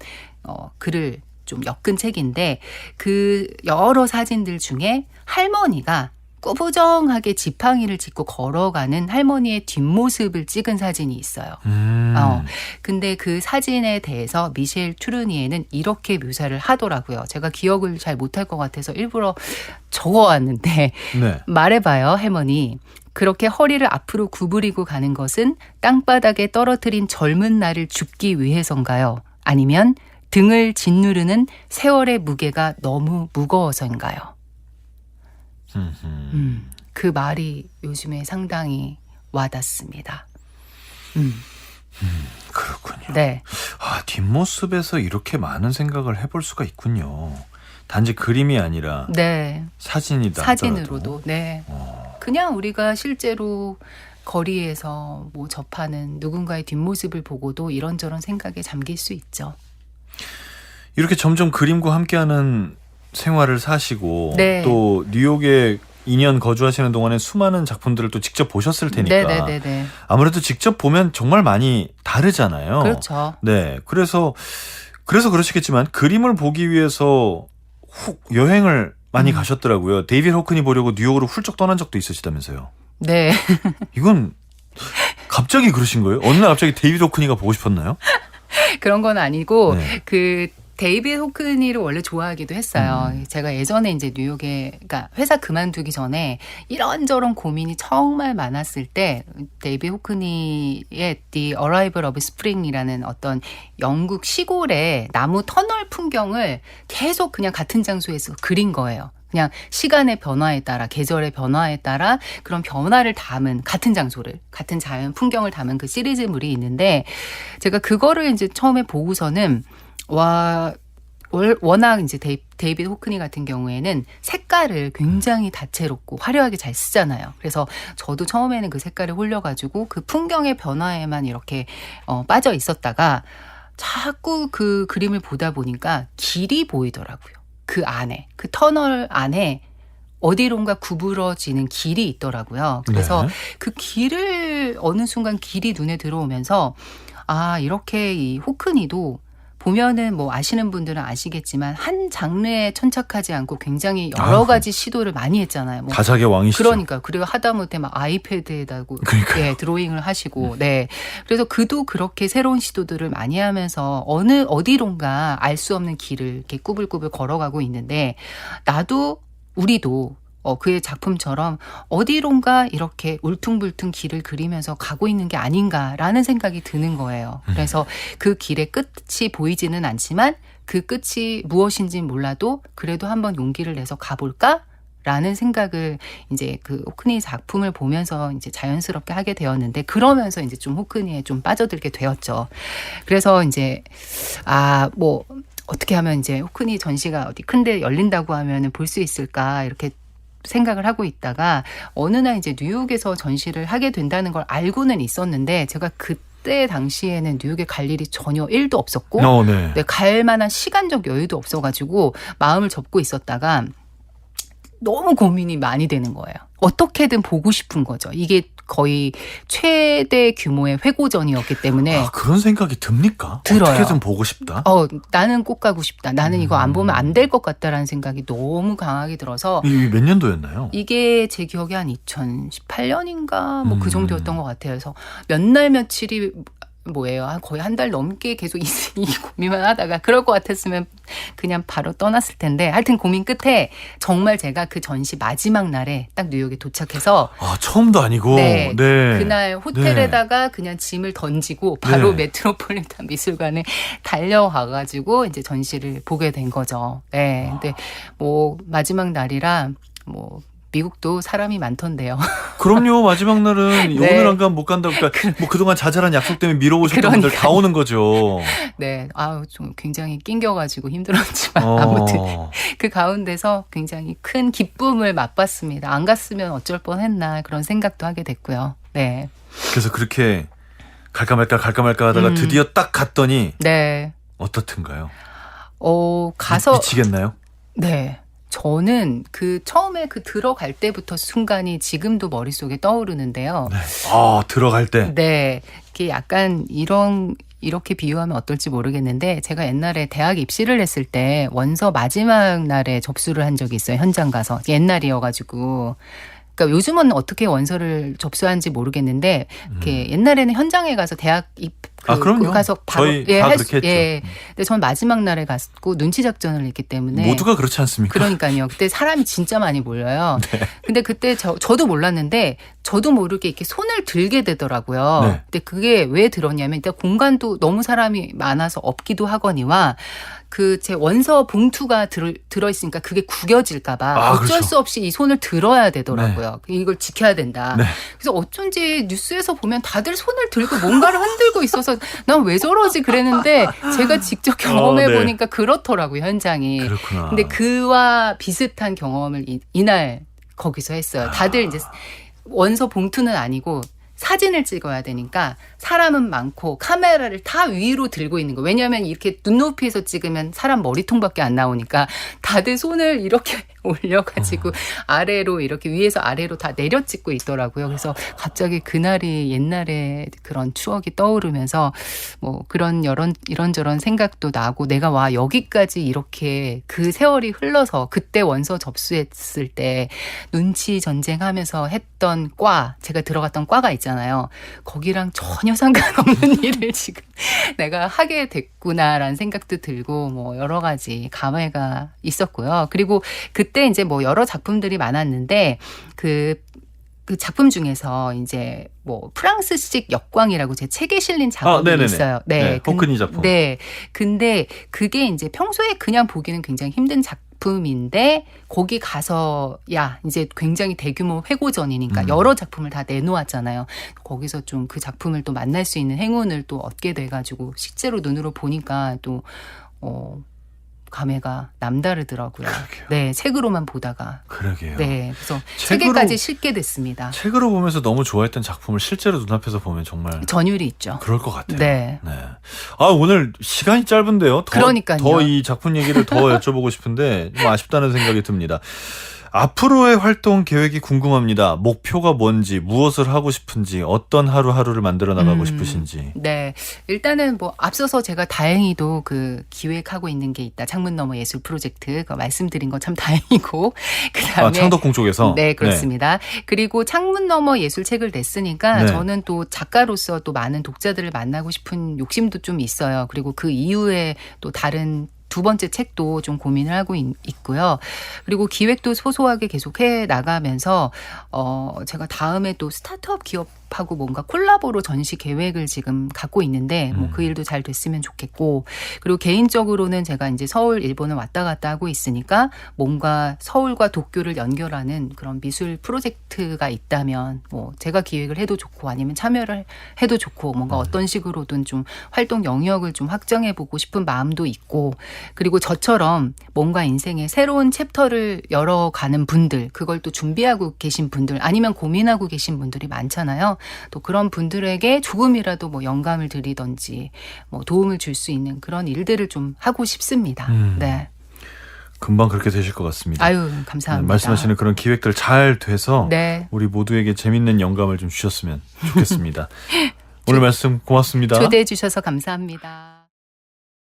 Speaker 2: 글을 좀 엮은 책인데, 그 여러 사진들 중에 할머니가 꾸부정하게 지팡이를 짚고 걸어가는 할머니의 뒷모습을 찍은 사진이 있어요. 근데 그 사진에 대해서 미셸 투르니에는 이렇게 묘사를 하더라고요. 제가 기억을 잘 못할 것 같아서 일부러 적어왔는데,
Speaker 1: 네.
Speaker 2: 말해봐요, 할머니. 그렇게 허리를 앞으로 구부리고 가는 것은 땅바닥에 떨어뜨린 젊은 나를 줍기 위해서인가요? 아니면 등을 짓누르는 세월의 무게가 너무 무거워서인가요? 그 말이 요즘에 상당히 와닿습니다.
Speaker 1: 그렇군요.
Speaker 2: 네.
Speaker 1: 아, 뒷모습에서 이렇게 많은 생각을 해볼 수가 있군요. 단지 그림이 아니라
Speaker 2: 네.
Speaker 1: 사진이다.
Speaker 2: 사진으로도. 네.
Speaker 1: 어.
Speaker 2: 그냥 우리가 실제로 거리에서 뭐 접하는 누군가의 뒷모습을 보고도 이런저런 생각에 잠길 수 있죠.
Speaker 1: 이렇게 점점 그림과 함께하는 생활을 사시고
Speaker 2: 네.
Speaker 1: 또 뉴욕에 2년 거주하시는 동안에 수많은 작품들을 또 직접 보셨을 테니까
Speaker 2: 네네네네.
Speaker 1: 아무래도 직접 보면 정말 많이 다르잖아요.
Speaker 2: 그렇죠.
Speaker 1: 네, 그래서 그러시겠지만 그림을 보기 위해서 여행을 많이 가셨더라고요. 데이비드 호크니 보려고 뉴욕으로 훌쩍 떠난 적도 있으시다면서요.
Speaker 2: 네.
Speaker 1: 이건 갑자기 그러신 거예요? 어느 날 갑자기 데이비드 호크니가 보고 싶었나요?
Speaker 2: 그런 건 아니고
Speaker 1: 네.
Speaker 2: 그 데이비드 호크니를 원래 좋아하기도 했어요. 제가 예전에 이제 뉴욕에 그러니까 회사 그만두기 전에 이런저런 고민이 정말 많았을 때 데이비드 호크니의 The Arrival of Spring이라는 어떤 영국 시골의 나무 터널 풍경을 계속 그냥 같은 장소에서 그린 거예요. 그냥 시간의 변화에 따라 계절의 변화에 따라 그런 변화를 담은 같은 장소를 같은 자연 풍경을 담은 그 시리즈물이 있는데 제가 그거를 이제 처음에 보고서는 워낙 이제 데이비드 호크니 같은 경우에는 색깔을 굉장히 다채롭고 화려하게 잘 쓰잖아요. 그래서 저도 처음에는 그 색깔에 홀려가지고 그 풍경의 변화에만 이렇게 빠져 있었다가 자꾸 그 그림을 보다 보니까 길이 보이더라고요. 그 안에, 그 터널 안에 어디론가 구부러지는 길이 있더라고요. 그래서
Speaker 1: 네.
Speaker 2: 그 길을 어느 순간 길이 눈에 들어오면서 아, 이렇게 이 호크니도 보면은 뭐 아시는 분들은 아시겠지만 한 장르에 천착하지 않고 굉장히 여러 가지 시도를 많이 했잖아요. 뭐
Speaker 1: 다작의 왕이시죠.
Speaker 2: 그러니까 그리고 하다못해 막 아이패드에다고 예, 드로잉을 하시고 네. 그래서 그도 그렇게 새로운 시도들을 많이 하면서 어디론가 알 수 없는 길을 이렇게 꾸불꾸불 걸어가고 있는데 나도 우리도 그의 작품처럼 어디론가 이렇게 울퉁불퉁 길을 그리면서 가고 있는 게 아닌가라는 생각이 드는 거예요. 그래서 그 길의 끝이 보이지는 않지만 그 끝이 무엇인지 몰라도 그래도 한번 용기를 내서 가볼까? 라는 생각을 이제 그 호크니 작품을 보면서 이제 자연스럽게 하게 되었는데 그러면서 이제 좀 호크니에 좀 빠져들게 되었죠. 그래서 이제 뭐 어떻게 하면 이제 호크니 전시가 어디 큰데 열린다고 하면은 볼 수 있을까 이렇게 생각을 하고 있다가 어느 날 이제 뉴욕에서 전시를 하게 된다는 걸 알고는 있었는데 제가 그때 당시에는 뉴욕에 갈 일이 전혀 1도 없었고
Speaker 1: 네.
Speaker 2: 네, 갈 만한 시간적 여유도 없어가지고 마음을 접고 있었다가 너무 고민이 많이 되는 거예요. 어떻게든 보고 싶은 거죠. 이게 거의 최대 규모의 회고전이었기 때문에.
Speaker 1: 그런 생각이 듭니까?
Speaker 2: 들어요.
Speaker 1: 어떻게든 보고 싶다?
Speaker 2: 나는 꼭 가고 싶다. 나는 이거 안 보면 안 될 것 같다라는 생각이 너무 강하게 들어서.
Speaker 1: 이게 몇 년도였나요?
Speaker 2: 이게 제 기억에 한 2018년인가 뭐 그 정도였던 것 같아요. 그래서 몇 날 며칠이 뭐예요? 거의 한 달 넘게 계속 이 고민만 하다가 그럴 것 같았으면 그냥 바로 떠났을 텐데 하여튼 고민 끝에 정말 제가 그 전시 마지막 날에 딱 뉴욕에 도착해서
Speaker 1: 처음도 아니고
Speaker 2: 네.
Speaker 1: 네.
Speaker 2: 그날 호텔에다가 그냥 짐을 던지고 바로 메트로폴리탄 미술관에 달려가가지고 이제 전시를 보게 된 거죠. 네. 근데 뭐 마지막 날이라 뭐 미국도 사람이 많던데요.
Speaker 1: 그럼요. 마지막 날은
Speaker 2: 네.
Speaker 1: 오늘 안 가면 못 간다고. 그러니까 뭐 그동안 자잘한 약속 때문에 미뤄오셨던 분들 다 오는 거죠.
Speaker 2: 네. 좀 굉장히 낑겨가지고 힘들었지만 아무튼 그 가운데서 굉장히 큰 기쁨을 맛봤습니다. 안 갔으면 어쩔 뻔했나 그런 생각도 하게 됐고요. 네.
Speaker 1: 그래서 그렇게 갈까 말까 하다가 드디어 딱 갔더니
Speaker 2: 네.
Speaker 1: 어떻든가요?
Speaker 2: 가서
Speaker 1: 미치겠나요?
Speaker 2: 네. 저는 처음에 들어갈 때부터 순간이 지금도 머릿속에 떠오르는데요.
Speaker 1: 네. 들어갈 때.
Speaker 2: 네. 이게 약간 이렇게 비유하면 어떨지 모르겠는데 제가 옛날에 대학 입시를 했을 때 원서 마지막 날에 접수를 한 적이 있어요. 현장 가서. 옛날이어가지고. 그러니까 요즘은 어떻게 원서를 접수하는지 모르겠는데 이렇게 옛날에는 현장에 가서 대학
Speaker 1: 그럼요.
Speaker 2: 가서 바로
Speaker 1: 저희 다 그렇게 했죠.
Speaker 2: 예. 근데 전 마지막 날에 갔고 눈치 작전을 했기 때문에
Speaker 1: 모두가 그렇지 않습니까?
Speaker 2: 그러니까요. 그때 사람이 진짜 많이 몰려요. 네. 근데 그때 저도 몰랐는데 저도 모르게 이렇게 손을 들게 되더라고요.
Speaker 1: 네.
Speaker 2: 근데 그게 왜 들었냐면 일단 공간도 너무 사람이 많아서 없기도 하거니와 그 제 원서 봉투가 들어있으니까 그게 구겨질까봐
Speaker 1: 아,
Speaker 2: 어쩔
Speaker 1: 그렇죠.
Speaker 2: 수 없이 이 손을 들어야 되더라고요. 이걸 지켜야 된다.
Speaker 1: 네.
Speaker 2: 그래서 어쩐지 뉴스에서 보면 다들 손을 들고 뭔가를 흔들고 있어서 난 왜 저러지 그랬는데 제가 직접 경험해
Speaker 1: 네.
Speaker 2: 보니까 그렇더라고요, 현장이.
Speaker 1: 그렇구나.
Speaker 2: 근데 그와 비슷한 경험을 이날 거기서 했어요. 다들 이제 원서 봉투는 아니고 사진을 찍어야 되니까 사람은 많고 카메라를 다 위로 들고 있는 거예요. 왜냐하면 이렇게 눈높이에서 찍으면 사람 머리통밖에 안 나오니까 다들 손을 이렇게 올려가지고 아래로 이렇게 위에서 아래로 다 내려 찍고 있더라고요. 그래서 갑자기 그날이 옛날에 그런 추억이 떠오르면서 뭐 그런 이런저런 생각도 나고 내가 와 여기까지 이렇게 그 세월이 흘러서 그때 원서 접수했을 때 눈치 전쟁하면서 했던 과 제가 들어갔던 과가 있잖아요. 거기랑 전혀 상관없는 일을 지금 내가 하게 됐구나라는 생각도 들고 뭐 여러 가지 감회가 있었고요. 그리고 그때 이제 뭐 여러 작품들이 많았는데 그 작품 중에서 이제 프랑스식 역광이라고 제 책에 실린 작품이
Speaker 1: 네네네.
Speaker 2: 있어요. 네.
Speaker 1: 호크니 작품.
Speaker 2: 네. 근데 그게 이제 평소에 그냥 보기는 굉장히 힘든 작품인데 거기 가서 이제 굉장히 대규모 회고전이니까 여러 작품을 다 내놓았잖아요. 거기서 좀 그 작품을 또 만날 수 있는 행운을 또 얻게 돼가지고 실제로 눈으로 보니까 또 감회가 남다르더라고요.
Speaker 1: 그러게요.
Speaker 2: 네, 책으로만 보다가.
Speaker 1: 그러게요.
Speaker 2: 네, 그래서
Speaker 1: 책으로-
Speaker 2: 책에까지 실게 됐습니다.
Speaker 1: 책으로 보면서 너무 좋아했던 작품을 실제로 눈앞에서 보면 정말
Speaker 2: 전율이 있죠.
Speaker 1: 그럴 것 같아요.
Speaker 2: 네.
Speaker 1: 아, 오늘 시간이 짧은데요.
Speaker 2: 그러니까요.
Speaker 1: 더 이 작품 얘기를 더 여쭤보고 싶은데 좀 아쉽다는 생각이 듭니다. 앞으로의 활동 계획이 궁금합니다. 목표가 뭔지, 무엇을 하고 싶은지, 어떤 하루하루를 만들어 나가고 싶으신지.
Speaker 2: 네. 일단은 앞서서 제가 다행히도 기획하고 있는 게 있다. 창문 너머 예술 프로젝트. 그거 말씀드린 거 참 다행이고. 그다음에
Speaker 1: 창덕궁 쪽에서.
Speaker 2: 네, 그렇습니다. 그리고 창문 너머 예술책을 냈으니까
Speaker 1: 네.
Speaker 2: 저는 또 작가로서 또 많은 독자들을 만나고 싶은 욕심도 좀 있어요. 그리고 그 이후에 또 다른 두 번째 책도 좀 고민을 하고 있고요. 그리고 기획도 소소하게 계속 해 나가면서 제가 다음에 또 스타트업 기업하고 뭔가 콜라보로 전시 계획을 지금 갖고 있는데 그 일도 잘 됐으면 좋겠고, 그리고 개인적으로는 제가 이제 서울, 일본을 왔다 갔다 하고 있으니까 뭔가 서울과 도쿄를 연결하는 그런 미술 프로젝트가 있다면 제가 기획을 해도 좋고 아니면 참여를 해도 좋고 뭔가 어떤 식으로든 좀 활동 영역을 좀 확정해 보고 싶은 마음도 있고, 그리고 저처럼 뭔가 인생의 새로운 챕터를 열어가는 분들, 그걸 또 준비하고 계신 분들 아니면 고민하고 계신 분들이 많잖아요. 또 그런 분들에게 조금이라도 영감을 드리던지 도움을 줄 수 있는 그런 일들을 좀 하고 싶습니다. 네.
Speaker 1: 금방 그렇게 되실 것 같습니다.
Speaker 2: 아유, 감사합니다.
Speaker 1: 말씀하시는 그런 기획들 잘 돼서
Speaker 2: 네.
Speaker 1: 우리 모두에게 재밌는 영감을 좀 주셨으면 좋겠습니다. 오늘 말씀 고맙습니다.
Speaker 2: 초대해 주셔서 감사합니다.